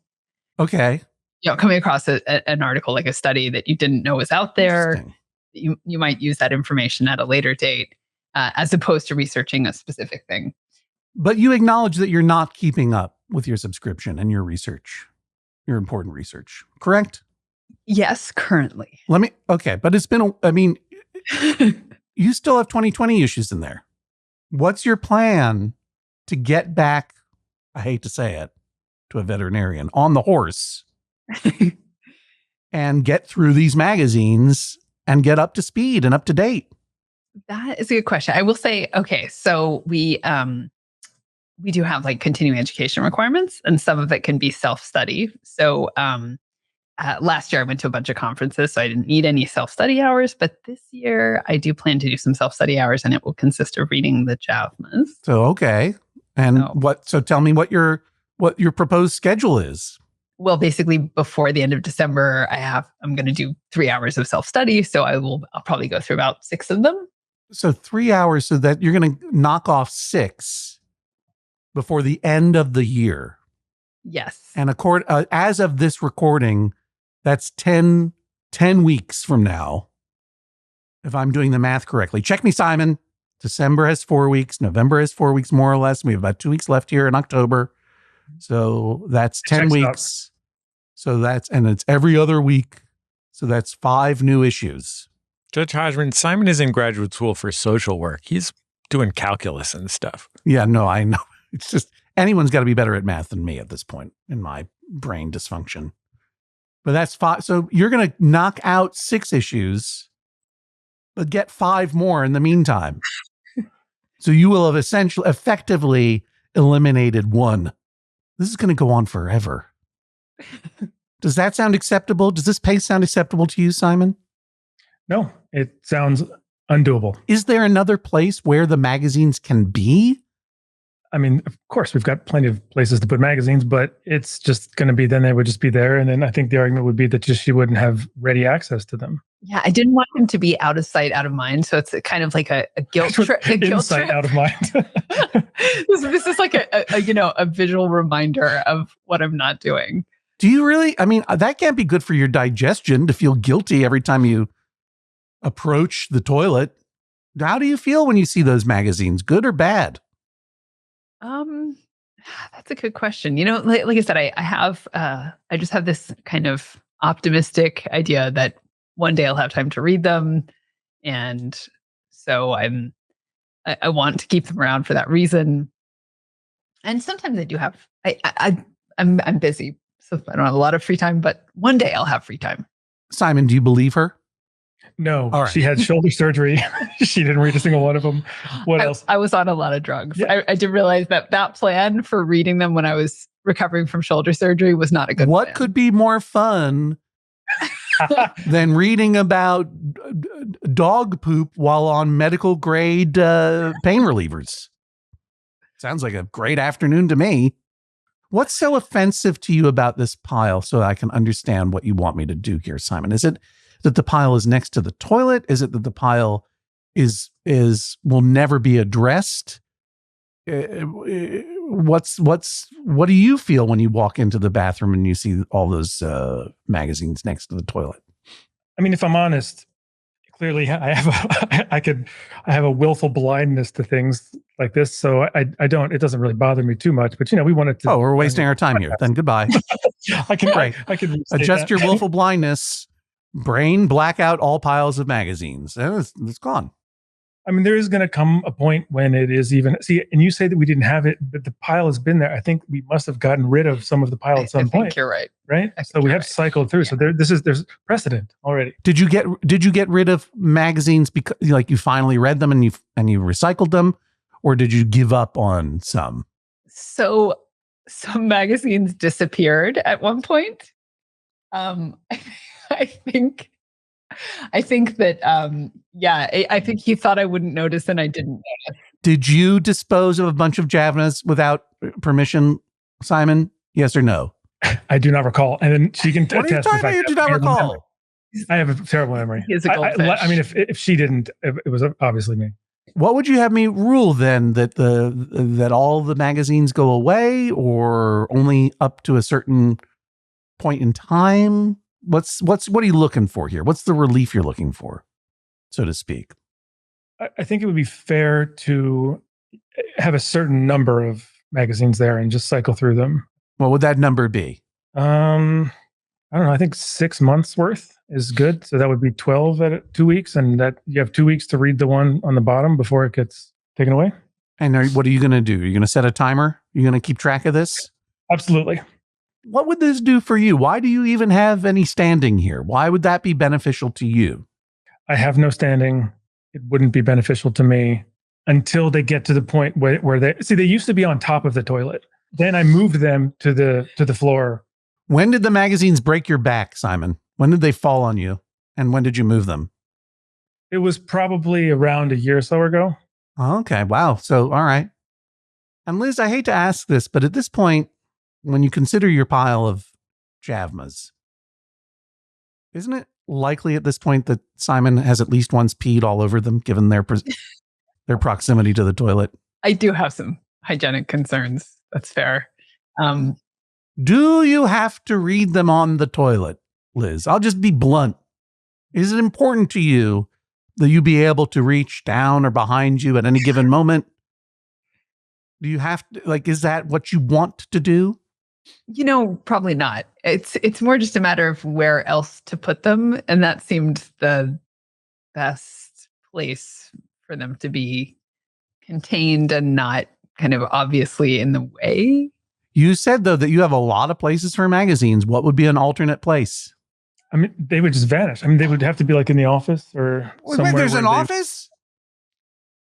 Okay. Coming across an article, like a study that you didn't know was out there. You might use that information at a later date, as opposed to researching a specific thing. But you acknowledge that you're not keeping up with your subscription and your research, your important research, correct? Yes, currently. But it's been, you still have 2020 issues in there. What's your plan to get back, I hate to say it, to a veterinarian, on the horse and get through these magazines and get up to speed and up to date? That is a good question. I will say, okay, so we do have like continuing education requirements, and some of it can be self-study. So last year I went to a bunch of conferences, so I didn't need any self-study hours. But this year I do plan to do some self-study hours, and it will consist of reading the JAVMAs. So, okay. And so tell me what your proposed schedule is. Well, basically before the end of December, I'm going to do 3 hours of self-study. So I'll probably go through about 6 of them. So 3 hours, so that you're going to knock off 6 before the end of the year. Yes. And as of this recording, that's 10 weeks from now, if I'm doing the math correctly. Check me, Simon. December has 4 weeks. November has 4 weeks, more or less. We have about 2 weeks left here in October. So that's 10 weeks. So and it's every other week. So that's 5 new issues. Judge Hodgman, Simon is in graduate school for social work. He's doing calculus and stuff. Yeah, no, I know. It's just anyone's got to be better at math than me at this point in my brain dysfunction. But that's 5. So you're going to knock out 6 issues, but get 5 more in the meantime. So you will have effectively eliminated 1. This is going to go on forever. Does that sound acceptable? Does this pace sound acceptable to you, Simon? No, it sounds undoable. Is there another place where the magazines can be? I mean, of course, we've got plenty of places to put magazines, but it's just going to be, then they would just be there. And then I think the argument would be that she wouldn't have ready access to them. Yeah, I didn't want them to be out of sight, out of mind. So it's kind of like a guilt trip. Insight, out of mind. This is like a visual reminder of what I'm not doing. Do you really? I mean, that can't be good for your digestion to feel guilty every time you approach the toilet. How do you feel when you see those magazines? Good or bad? That's a good question. Like I said, I just have this kind of optimistic idea that one day I'll have time to read them. And so I want to keep them around for that reason. And sometimes I do have, I'm busy, so I don't have a lot of free time, but one day I'll have free time. Simon, do you believe her? No, right. She had shoulder surgery. She didn't read a single one of them. What else? I was on a lot of drugs. Yeah. I did realize that plan for reading them when I was recovering from shoulder surgery was not a good What plan. could be more fun than reading about dog poop while on medical grade pain relievers? Sounds like a great afternoon to me. What's so offensive to you about this pile so I can understand what you want me to do here, Simon? Is it that the pile is next to the toilet? Is it that the pile will never be addressed? What do you feel when you walk into the bathroom and you see all those magazines next to the toilet? I mean, if I'm honest, clearly I have a willful blindness to things like this. So I don't, it doesn't really bother me too much, but we wanted to. Oh, we're wasting our time here. Then goodbye. I can adjust your willful blindness, brain blackout all piles of magazines. And it's gone. I mean, there is going to come a point when it is even, and you say that we didn't have it, but the pile has been there. I think we must have gotten rid of some of the pile at some point. I think you're right. Right? So we have cycled through. Yeah. So there's precedent already. Did you get rid of magazines because you finally read them and you recycled them, or did you give up on some? So some magazines disappeared at one point. I think that, I think he thought I wouldn't notice and I didn't notice. Did you dispose of a bunch of Javnas without permission, Simon? Yes or no? I do not recall. And then she can attest. What are you talking about? You do not recall? I have a terrible memory. He is a goldfish. I mean, if she didn't, it was obviously me. What would you have me rule then? That all the magazines go away, or only up to a certain point in time? What are you looking for here? What's the relief you're looking for, so to speak? I think it would be fair to have a certain number of magazines there and just cycle through them. What would that number be? I don't know. I think 6 months worth is good. So that would be 12 at 2 weeks, and that you have 2 weeks to read the one on the bottom before it gets taken away. And what are you going to do? Are you going to set a timer? You're going to keep track of this? Absolutely. What would this do for you? Why do you even have any standing here? Why would that be beneficial to you? I have no standing. It wouldn't be beneficial to me until they get to the point where they used to be on top of the toilet. Then I moved them to the floor. When did the magazines break your back, Simon? When did they fall on you? And when did you move them? It was probably around a year or so ago. Okay. Wow. So, all right. And Liz, I hate to ask this, but at this point, when you consider your pile of Javmas, isn't it likely at this point that Simon has at least once peed all over them, given their proximity to the toilet? I do have some hygienic concerns. That's fair. Do you have to read them on the toilet, Liz? I'll just be blunt. Is it important to you that you be able to reach down or behind you at any given moment? Do you have to, is that what you want to do? Probably not. It's more just a matter of where else to put them. And that seemed the best place for them to be contained and not kind of obviously in the way. You said, though, that you have a lot of places for magazines. What would be an alternate place? I mean, they would just vanish. I mean, they would have to be in the office or somewhere. Wait, there's an office?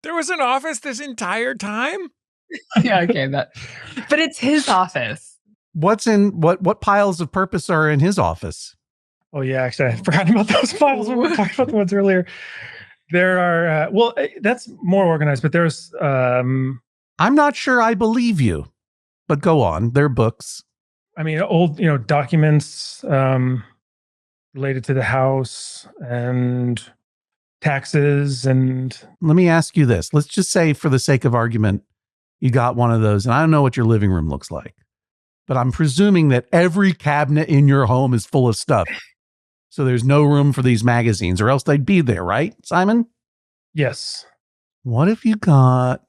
There was an office this entire time? Yeah, okay. But it's his office. What piles of purpose are in his office? Oh yeah, actually I forgot about those piles. We were talking about the ones earlier. There are that's more organized, but there's I'm not sure I believe you, but go on. There are books. I mean, old documents related to the house and taxes. And let me ask you this. Let's just say, for the sake of argument, you got one of those, and I don't know what your living room looks like, but I'm presuming that every cabinet in your home is full of stuff. So there's no room for these magazines, or else they'd be there, right, Simon? Yes. What if you got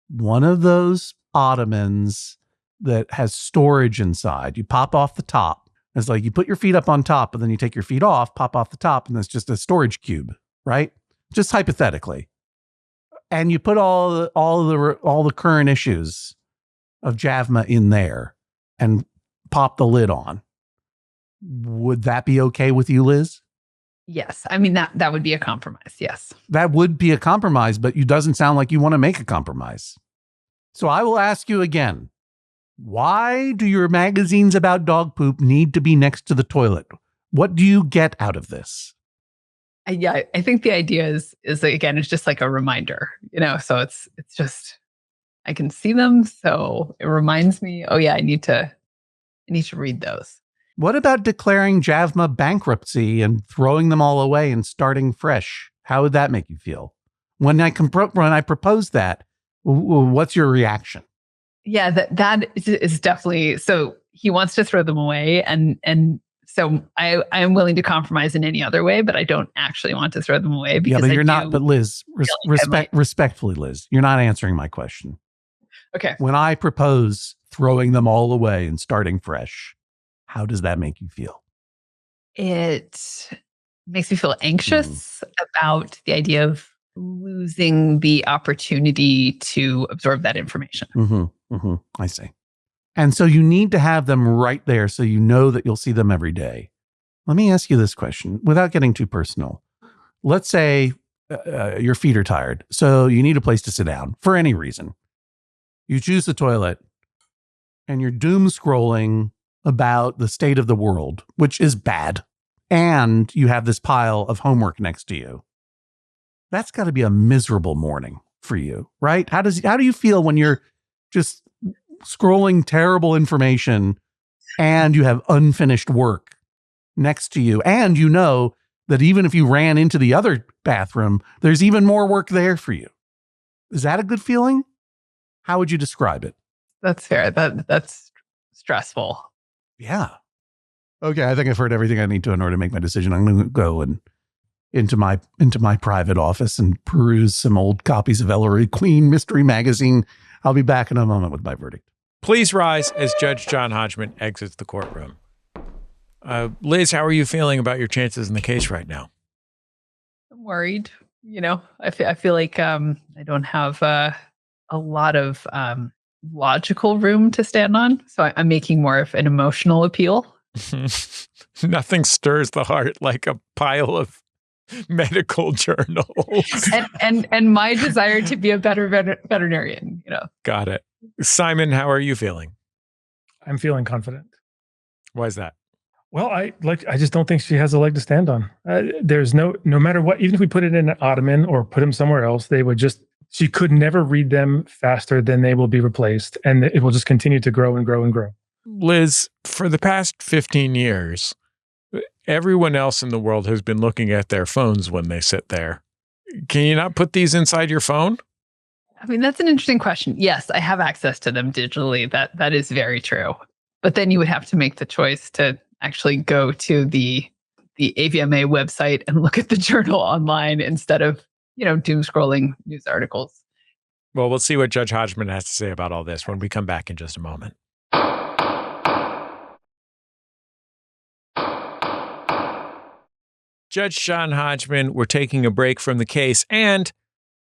one of those ottomans that has storage inside? You pop off the top. It's like you put your feet up on top, and then you take your feet off, pop off the top, and it's just a storage cube, right? Just hypothetically. And you put all the current issues of Javma in there and pop the lid on. Would that be okay with you, Liz? Yes. I mean, that would be a compromise. Yes. That would be a compromise, but it doesn't sound like you want to make a compromise. So I will ask you again. Why do your magazines about dog poop need to be next to the toilet? What do you get out of this? Yeah, I think the idea is again, it's just like a reminder, so it's just, I can see them. So it reminds me, oh yeah, I need to read those. What about declaring Javma bankruptcy and throwing them all away and starting fresh? How would that make you feel? When I propose that, what's your reaction? Yeah, that is definitely, so he wants to throw them away, and so I am willing to compromise in any other way, but I don't actually want to throw them away because but you're not. But Liz, respectfully, Liz, you're not answering my question. Okay. When I propose throwing them all away and starting fresh, how does that make you feel? It makes me feel anxious about the idea of losing the opportunity to absorb that information. I see. And so you need to have them right there so you know that you'll see them every day. Let me ask you this question without getting too personal. Let's say your feet are tired, so you need a place to sit down for any reason. You choose the toilet and you're doom scrolling about the state of the world, which is bad. And you have this pile of homework next to you. That's got to be a miserable morning for you, right? How do you feel when you're just scrolling terrible information and you have unfinished work next to you, and you know that even if you ran into the other bathroom, there's even more work there for you? Is that a good feeling? How would you describe it? That's fair. That's stressful. Yeah. Okay, I think I've heard everything I need to in order to make my decision. I'm going to go into my private office and peruse some old copies of Ellery Queen Mystery Magazine. I'll be back in a moment with my verdict. Please rise as Judge John Hodgman exits the courtroom. Liz, how are you feeling about your chances in the case right now? I'm worried. I feel like I don't have a lot of logical room to stand on. So I'm making more of an emotional appeal. Nothing stirs the heart like a pile of medical journals. and my desire to be a better veterinarian, Got it. Simon, how are you feeling? I'm feeling confident. Why is that? Well, I just don't think she has a leg to stand on. There's no matter what, even if we put it in an ottoman or put him somewhere else, she could never read them faster than they will be replaced. And it will just continue to grow and grow and grow. Liz, for the past 15 years, everyone else in the world has been looking at their phones when they sit there. Can you not put these inside your phone? I mean, that's an interesting question. Yes, I have access to them digitally. That is very true. But then you would have to make the choice to actually go to the AVMA website and look at the journal online instead of, doom scrolling news articles. Well, we'll see what Judge Hodgman has to say about all this when we come back in just a moment. Judge John Hodgman, we're taking a break from the case and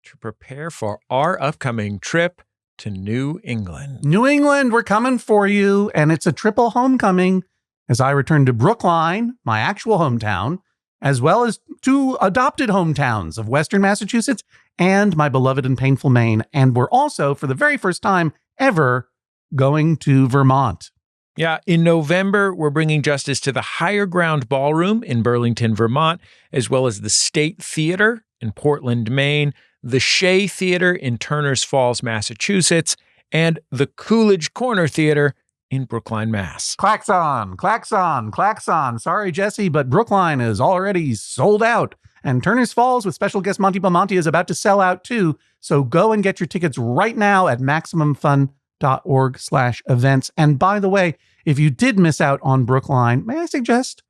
to prepare for our upcoming trip to New England. New England, we're coming for you. And it's a triple homecoming as I return to Brookline, my actual hometown, as well as two adopted hometowns of Western Massachusetts and my beloved and painful Maine. And we're also, for the very first time ever, going to Vermont. Yeah, in November, we're bringing justice to the Higher Ground Ballroom in Burlington, Vermont, as well as the State Theater in Portland, Maine, the Shea Theater in Turners Falls, Massachusetts, and the Coolidge Corner Theater in Brookline, Mass. Klaxon, klaxon, klaxon. Sorry, Jesse, but Brookline is already sold out. And Turners Falls with special guest Monty Belmonte is about to sell out too. So go and get your tickets right now at MaximumFun.org/events. And by the way, if you did miss out on Brookline, may I suggest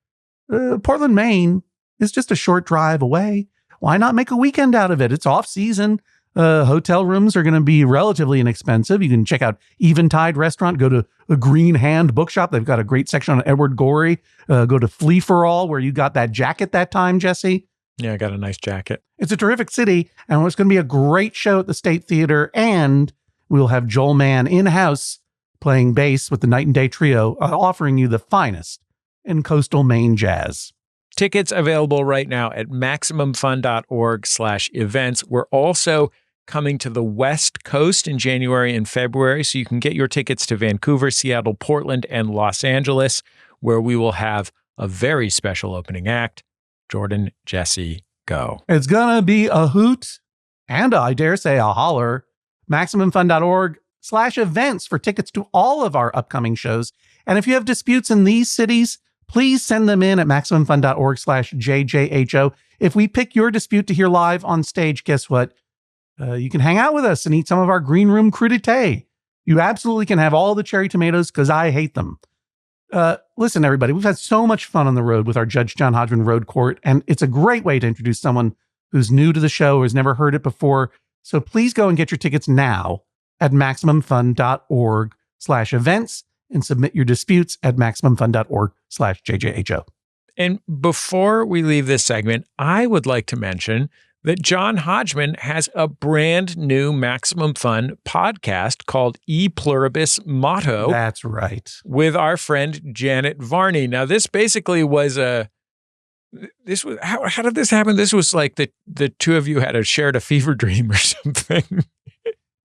Portland, Maine is just a short drive away. Why not make a weekend out of it? It's off season. Hotel rooms are going to be relatively inexpensive. You can check out Eventide Restaurant. Go to the Green Hand Bookshop. They've got a great section on Edward Gorey. Go to Flea for All, where you got that jacket that time, Jesse. Yeah, I got a nice jacket. It's a terrific city, and it's going to be a great show at the State Theater. And we'll have Joel Mann in-house playing bass with the Night and Day Trio, offering you the finest in coastal Maine jazz. Tickets available right now at MaximumFun.org/events. We're also coming to the West Coast in January and February, so you can get your tickets to Vancouver, Seattle, Portland, and Los Angeles, where we will have a very special opening act. Jordan, Jesse, go. It's going to be a hoot and I dare say a holler. MaximumFun.org/events for tickets to all of our upcoming shows. And if you have disputes in these cities, please send them in at MaximumFun.org/JJHO. If we pick your dispute to hear live on stage, guess what? You can hang out with us and eat some of our green room crudité. You absolutely can have all the cherry tomatoes because I hate them. Listen, everybody, we've had so much fun on the road with our Judge John Hodgman Road Court, and it's a great way to introduce someone who's new to the show or has never heard it before. So please go and get your tickets now at MaximumFun.org/events and submit your disputes at MaximumFun.org/JJHO. And before we leave this segment, I would like to mention that John Hodgman has a brand new Maximum Fun podcast called E Pluribus Motto. That's right. With our friend Janet Varney. Now, this basically was how did this happen? This was like the two of you shared a fever dream or something.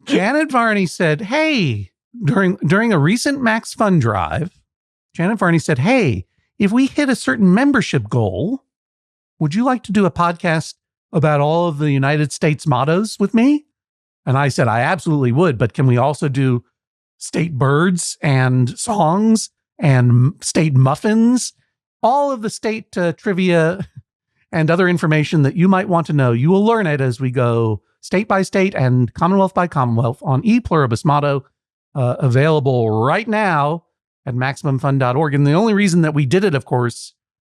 Janet Varney said, hey, during a recent Max Fun drive, Janet Varney said, hey, if we hit a certain membership goal, would you like to do a podcast about all of the United States mottos with me? And I said, I absolutely would, but can we also do state birds and songs and state muffins? All of the state trivia and other information that you might want to know. You will learn it as we go state by state and Commonwealth by Commonwealth on E Pluribus Motto, available right now at MaximumFun.org. And the only reason that we did it, of course,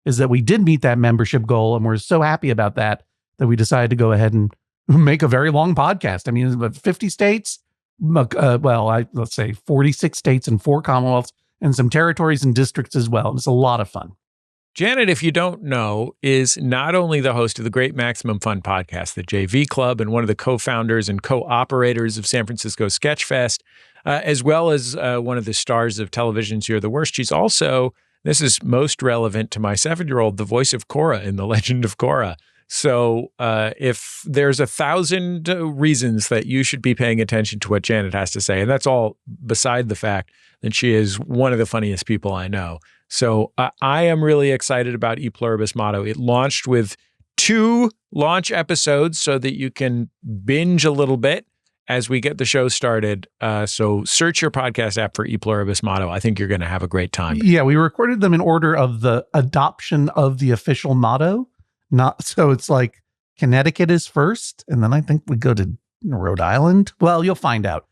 is that we did meet that membership goal, and we're so happy about that we decided to go ahead and make a very long podcast. I mean, it's about 50 states, let's say 46 states and 4 Commonwealths, and some territories and districts as well. It's a lot of fun. Janet, if you don't know, is not only the host of the great Maximum Fun podcast, the JV Club, and one of the co-founders and co-operators of San Francisco Sketchfest, as well as one of the stars of television's You're the Worst. She's also, this is most relevant to my 7-year-old, the voice of Korra in The Legend of Korra. So if there's 1,000 reasons that you should be paying attention to what Janet has to say, and that's all beside the fact that she is one of the funniest people I know. So I am really excited about E Pluribus Motto. It launched with 2 launch episodes so that you can binge a little bit as we get the show started. So search your podcast app for E Pluribus Motto. I think you're going to have a great time. Yeah, we recorded them in order of the adoption of the official motto. So it's like Connecticut is first, and then I think we go to Rhode Island. Well, you'll find out.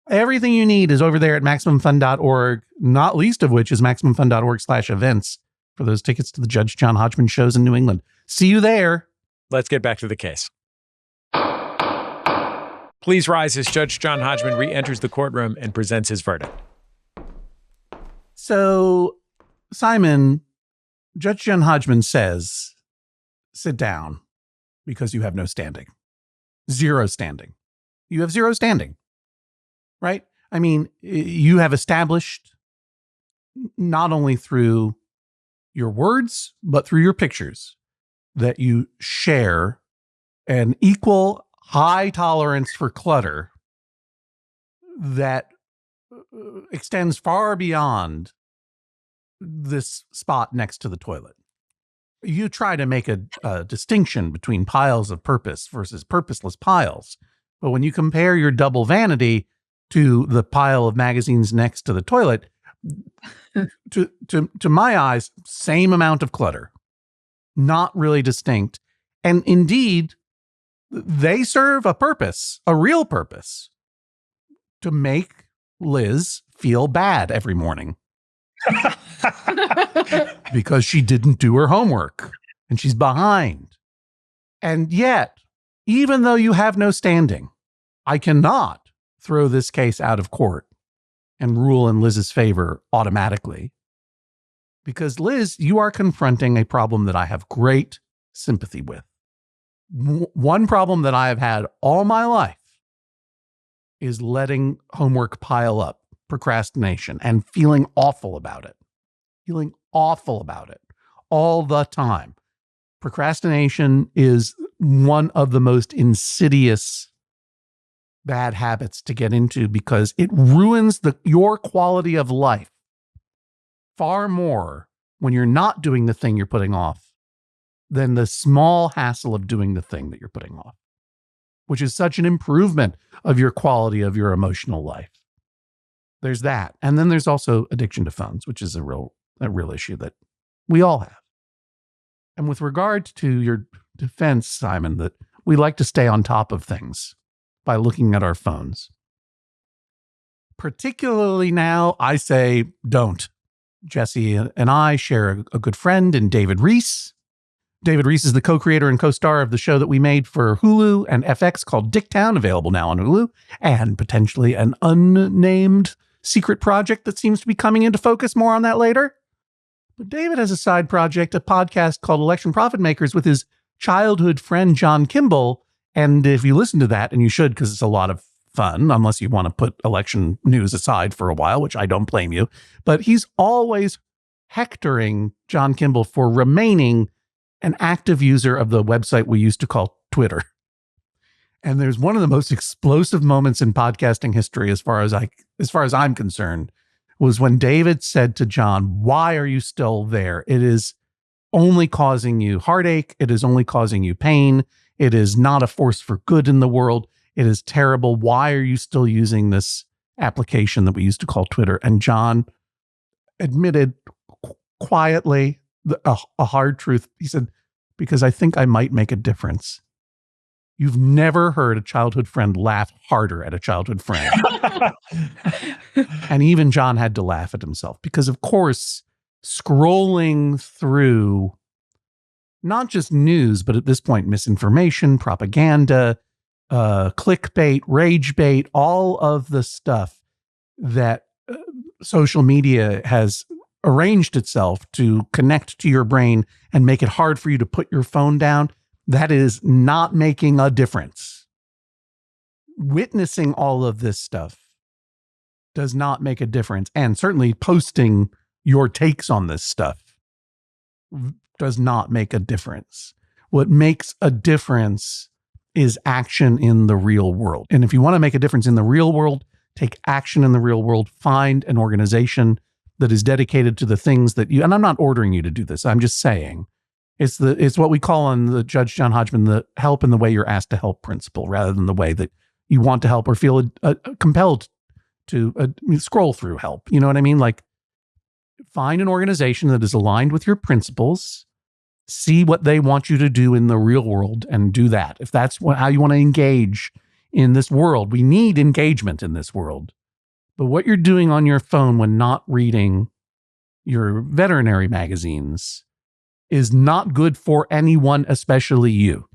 Everything you need is over there at MaximumFun.org, not least of which is MaximumFun.org/events for those tickets to the Judge John Hodgman shows in New England. See you there. Let's get back to the case. Please rise as Judge John Hodgman re-enters the courtroom and presents his verdict. So, Simon, Judge John Hodgman says, sit down because you have no standing. 0 standing. You have 0 standing, right? I mean, you have established not only through your words, but through your pictures that you share an equal high tolerance for clutter that extends far beyond this spot next to the toilet. You try to make a distinction between piles of purpose versus purposeless piles. But when you compare your double vanity to the pile of magazines next to the toilet, to my eyes, same amount of clutter, not really distinct. And indeed, they serve a purpose, a real purpose, to make Liz feel bad every morning. Because she didn't do her homework and she's behind. And yet, even though you have no standing, I cannot throw this case out of court and rule in Liz's favor automatically. Because Liz, you are confronting a problem that I have great sympathy with. One problem that I have had all my life is letting homework pile up. Procrastination and feeling awful about it all the time. Procrastination is one of the most insidious bad habits to get into because it ruins your quality of life far more when you're not doing the thing you're putting off than the small hassle of doing the thing that you're putting off. which is such an improvement of your quality of your emotional life. There's that. And then there's also addiction to phones, which is a real issue that we all have. And with regard to your defense, Simon, that we like to stay on top of things by looking at our phones. Particularly now, I say don't. Jesse and I share a good friend in David Rees. David Rees is the co-creator and co-star of the show that we made for Hulu and FX called Dicktown, available now on Hulu, and potentially an unnamed secret project that seems to be coming into focus. More on that later. But David has a side project, a podcast called Election Profit Makers with his childhood friend, John Kimball. And if you listen to that, and you should, because it's a lot of fun, unless you want to put election news aside for a while, which I don't blame you. But he's always hectoring John Kimball for remaining an active user of the website we used to call Twitter. And there's one of the most explosive moments in podcasting history, as far as I'm concerned, was when David said to John, "Why are you still there? It is only causing you heartache. It is only causing you pain. It is not a force for good in the world. It is terrible. Why are you still using this application that we used to call Twitter?" And John admitted quietly a hard truth. He said, "Because I think I might make a difference." You've never heard a childhood friend laugh harder at a childhood friend. And even John had to laugh at himself because, of course, scrolling through not just news, but at this point, misinformation, propaganda, clickbait, rage bait, all of the stuff that social media has arranged itself to connect to your brain and make it hard for you to put your phone down, that is not making a difference. Witnessing all of this stuff does not make a difference. And certainly posting your takes on this stuff does not make a difference. What makes a difference is action in the real world. And if you want to make a difference in the real world, take action in the real world, find an organization that is dedicated to the things that you, and I'm not ordering you to do this, I'm just saying, it's what we call on the Judge John Hodgman, the help in the way you're asked to help principle, rather than the way that you want to help or feel compelled to scroll through help. You know what I mean? Like, find an organization that is aligned with your principles, see what they want you to do in the real world, and do that. If that's how you want to engage in this world, we need engagement in this world. But what you're doing on your phone when not reading your veterinary magazines is not good for anyone, especially you.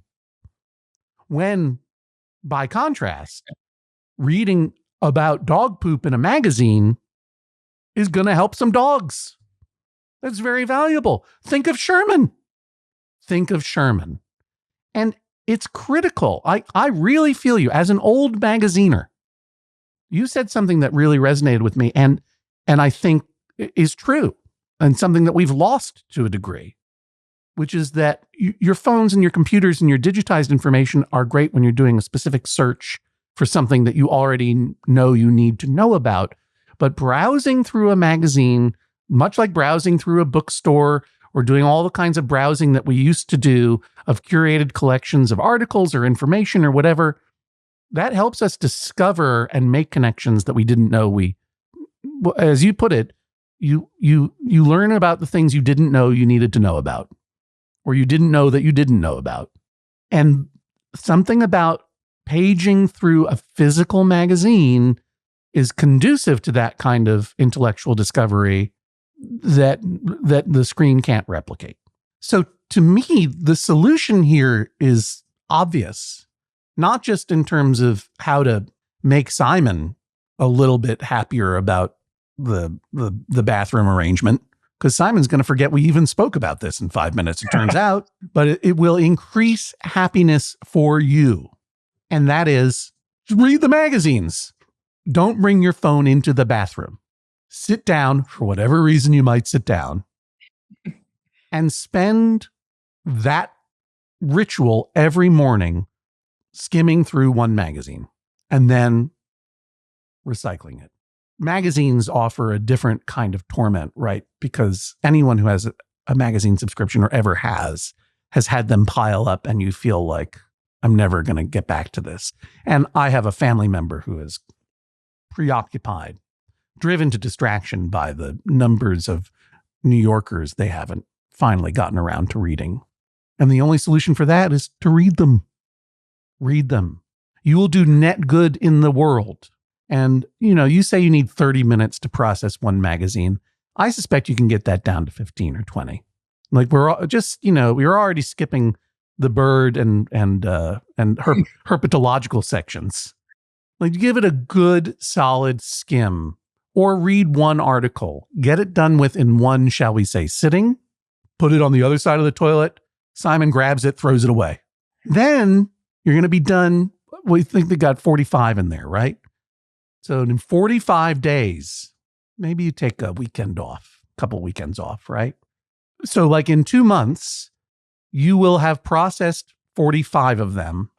When, by contrast, reading about dog poop in a magazine is going to help some dogs. That's very valuable. Think of Sherman. Think of Sherman. And it's critical. I really feel you. As an old magaziner, you said something that really resonated with me and I think is true, and something that we've lost to a degree, which is that your phones and your computers and your digitized information are great when you're doing a specific search for something that you already know you need to know about. But browsing through a magazine, much like browsing through a bookstore or doing all the kinds of browsing that we used to do of curated collections of articles or information or whatever, that helps us discover and make connections that we didn't know as you put it, you learn about the things you didn't know you needed to know about, or you didn't know that you didn't know about. And something about paging through a physical magazine is conducive to that kind of intellectual discovery that the screen can't replicate. So to me, the solution here is obvious, not just in terms of how to make Simon a little bit happier about the bathroom arrangement, because Simon's going to forget we even spoke about this in 5 minutes, it turns out, but it will increase happiness for you. And that is, read the magazines. Don't bring your phone into the bathroom. Sit down, for whatever reason you might sit down, and spend that ritual every morning skimming through one magazine and then recycling it. Magazines offer a different kind of torment, right? Because anyone who has a magazine subscription or ever has had them pile up, and you feel like I'm never going to get back to this. And I have a family member who is preoccupied, driven to distraction by the numbers of New Yorkers they haven't finally gotten around to reading. And the only solution for that is to read them. Read them. You will do net good in the world. And, you say you need 30 minutes to process one magazine. I suspect you can get that down to 15 or 20. Like we're just, we're already skipping the bird and herpetological sections. Like give it a good, solid skim or read one article. Get it done with in one, shall we say, sitting. Put it on the other side of the toilet. Simon grabs it, throws it away. Then you're going to be done. We think they got 45 in there, right? So in 45 days, maybe you take a weekend off, a couple weekends off, right? So like in 2 months, you will have processed 45 of them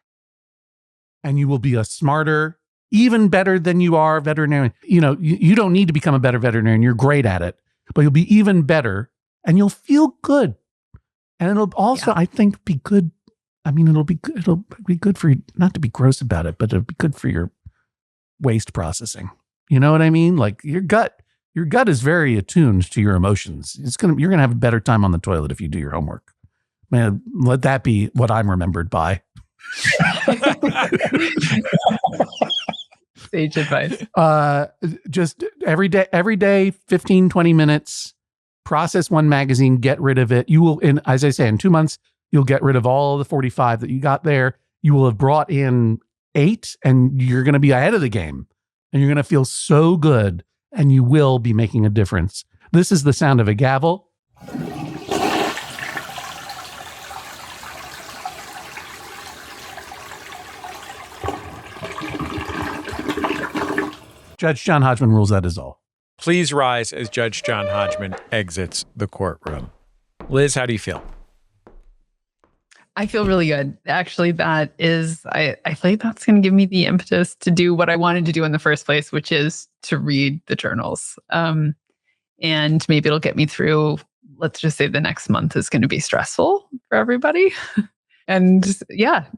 and you will be a smarter, even better than you are veterinarian. You don't need to become a better veterinarian. You're great at it, but you'll be even better and you'll feel good. And it'll also, I think, be good. I mean, it'll be good for you, not to be gross about it, but it'll be good for your waste processing. You know what I mean? Like your gut is very attuned to your emotions. You're going to have a better time on the toilet if you do your homework. Man, let that be what I'm remembered by. Sage advice. Just every day, 15, 20 minutes, process one magazine, get rid of it. You will, as I say, in 2 months, you'll get rid of all the 45 that you got there. You will have brought in 8 and you're going to be ahead of the game and you're going to feel so good and you will be making a difference. This is the sound of a gavel. Judge John Hodgman rules that is all. Please rise as Judge John Hodgman exits the courtroom. Liz, how do you feel? I feel really good. Actually, that is, I feel like that's going to give me the impetus to do what I wanted to do in the first place, which is to read the journals. And maybe it'll get me through, let's just say the next month is going to be stressful for everybody. And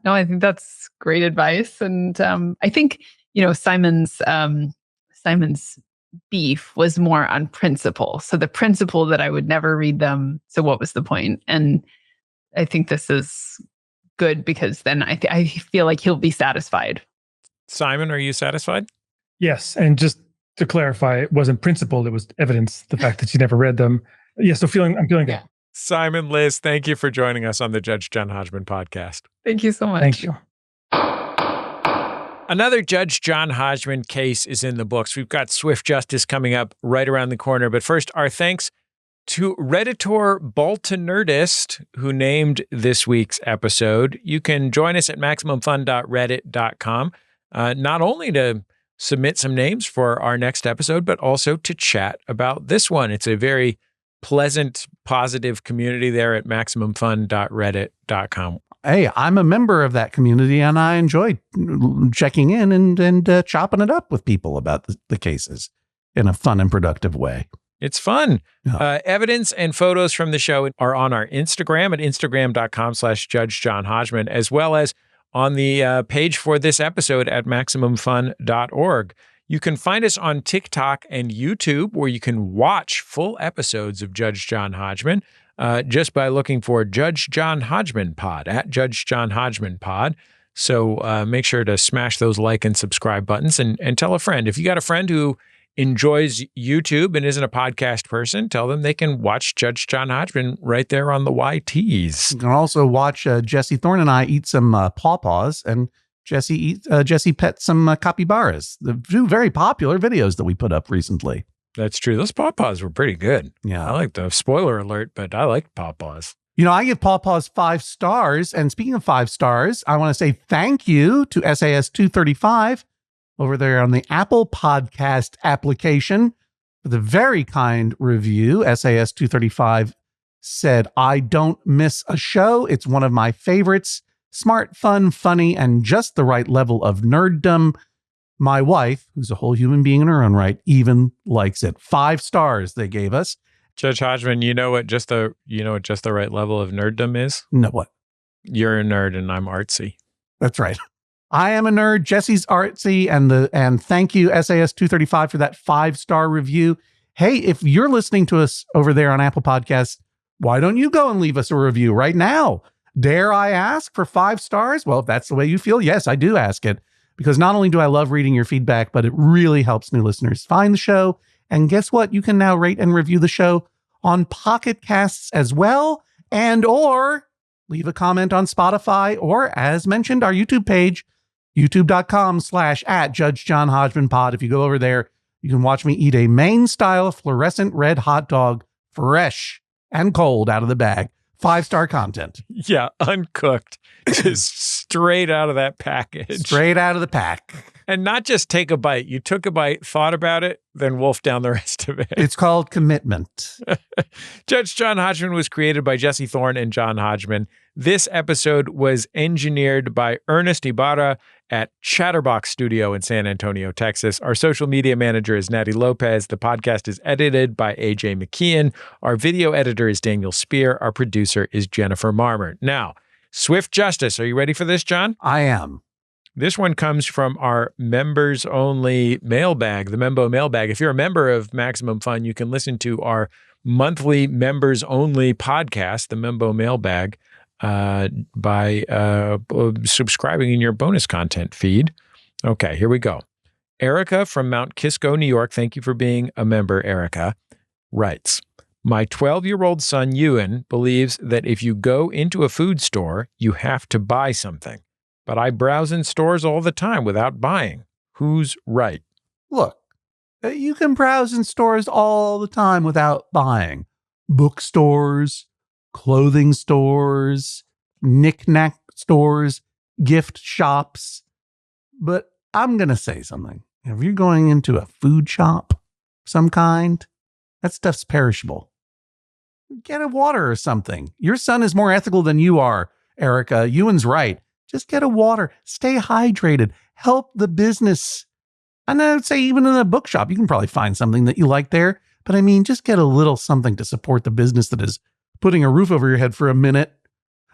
I think that's great advice. And I think, Simon's beef was more on principle. So the principle that I would never read them. So what was the point? And I think this is good because then I feel like he'll be satisfied. Simon, are you satisfied? Yes. And just to clarify, it wasn't principle, it was evidence, the fact that you never read them. Yeah, so I'm feeling good. Simon, Liz, thank you for joining us on the Judge John Hodgman podcast. Thank you so much. Thank you. Another Judge John Hodgman case is in the books. We've got Swift Justice coming up right around the corner. But first, our thanks to Redditor Baltonerdist, who named this week's episode. You can join us at MaximumFun.reddit.com, not only to submit some names for our next episode, but also to chat about this one. It's a very pleasant, positive community there at MaximumFun.reddit.com. Hey, I'm a member of that community and I enjoy checking in and chopping it up with people about the cases in a fun and productive way. It's fun. Yeah. Evidence and photos from the show are on our Instagram at Instagram.com/Judge John Hodgman, as well as on the page for this episode at MaximumFun.org. You can find us on TikTok and YouTube, where you can watch full episodes of Judge John Hodgman just by looking for Judge John Hodgman Pod at Judge John Hodgman Pod. So make sure to smash those like and subscribe buttons and tell a friend. If you got a friend who enjoys YouTube and isn't a podcast person, tell them they can watch Judge John Hodgman right there on the YTs. You can also watch Jesse Thorne and I eat some pawpaws, and Jesse pet some capybaras. The two very popular videos that we put up recently. That's true. Those pawpaws were pretty good. Yeah. I like the spoiler alert, but I like pawpaws. I give pawpaws 5 stars. And speaking of 5 stars, I want to say thank you to SAS235 over there on the Apple Podcast application for the very kind review. SAS235 said, "I don't miss a show. It's one of my favorites. Smart, fun, funny, and just the right level of nerddom. My wife, who's a whole human being in her own right, even likes it." 5 stars they gave us. Judge Hodgman, you know what just the right level of nerddom is? No, what? You're a nerd and I'm artsy. That's right. I am a nerd. Jesse's artsy, and thank you SAS 235 for that 5-star review. Hey, if you're listening to us over there on Apple Podcasts, why don't you go and leave us a review right now? Dare I ask for 5 stars? Well, if that's the way you feel, yes, I do ask it, because not only do I love reading your feedback, but it really helps new listeners find the show. And guess what? You can now rate and review the show on Pocket Casts as well, and or leave a comment on Spotify, or as mentioned, our YouTube page, youtube.com/@JudgeJohnHodgmanPod. If you go over there, you can watch me eat a Maine-style fluorescent red hot dog, fresh and cold out of the bag. 5-star content. Yeah, uncooked. Just straight out of that package. Straight out of the pack. And not just take a bite. You took a bite, thought about it, then wolfed down the rest of it. It's called commitment. Judge John Hodgman was created by Jesse Thorne and John Hodgman. This episode was engineered by Ernest Ibarra at Chatterbox Studio in San Antonio, Texas. Our social media manager is Natty Lopez. The podcast is edited by AJ McKeon. Our video editor is Daniel Spear. Our producer is Jennifer Marmer. Now, Swift Justice. Are you ready for this, John? I am. This one comes from our members-only mailbag, the Membo mailbag. If you're a member of Maximum Fun, you can listen to our monthly members-only podcast, the Membo mailbag, by subscribing in your bonus content feed. Okay, here we go. Erica from Mount Kisco, New York, thank you for being a member, Erica, writes, my 12-year-old son, Ewan, believes that if you go into a food store, you have to buy something. But I browse in stores all the time without buying. Who's right? Look, you can browse in stores all the time without buying. Bookstores, clothing stores, knick-knack stores, gift shops. But I'm going to say something. If you're going into a food shop of some kind, that stuff's perishable. Get a water or something. Your son is more ethical than you are, Erica. Ewan's right. Just get a water. Stay hydrated. Help the business. And I would say even in a bookshop, you can probably find something that you like there. But I mean, just get a little something to support the business that is putting a roof over your head for a minute.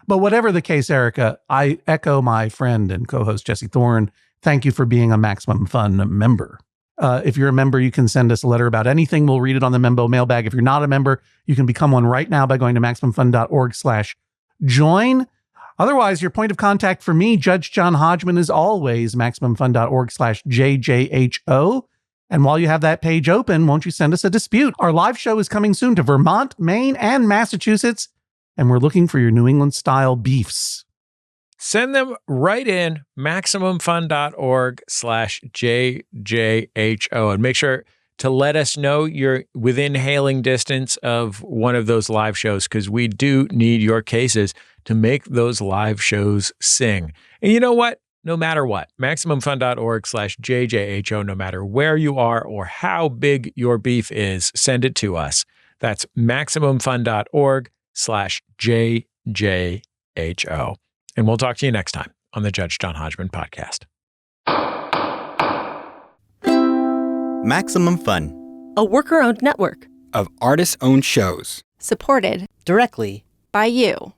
But whatever the case, Erica, I echo my friend and co-host Jesse Thorne. Thank you for being a Maximum Fun member. If you're a member, you can send us a letter about anything. We'll read it on the Membo mailbag. If you're not a member, you can become one right now by going to MaximumFun.org/join. Otherwise, your point of contact for me, Judge John Hodgman, is always MaximumFun.org/JJHO. And while you have that page open, won't you send us a dispute? Our live show is coming soon to Vermont, Maine, and Massachusetts, and we're looking for your New England-style beefs. Send them right in, MaximumFun.org/JJHO. And make sure to let us know you're within hailing distance of one of those live shows, because we do need your cases to make those live shows sing. And you know what? No matter what, MaximumFun.org/JJHO, no matter where you are or how big your beef is, send it to us. That's MaximumFun.org/JJHO. And we'll talk to you next time on the Judge John Hodgman podcast. Maximum Fun, a worker-owned network of artist-owned shows. supported directly by you.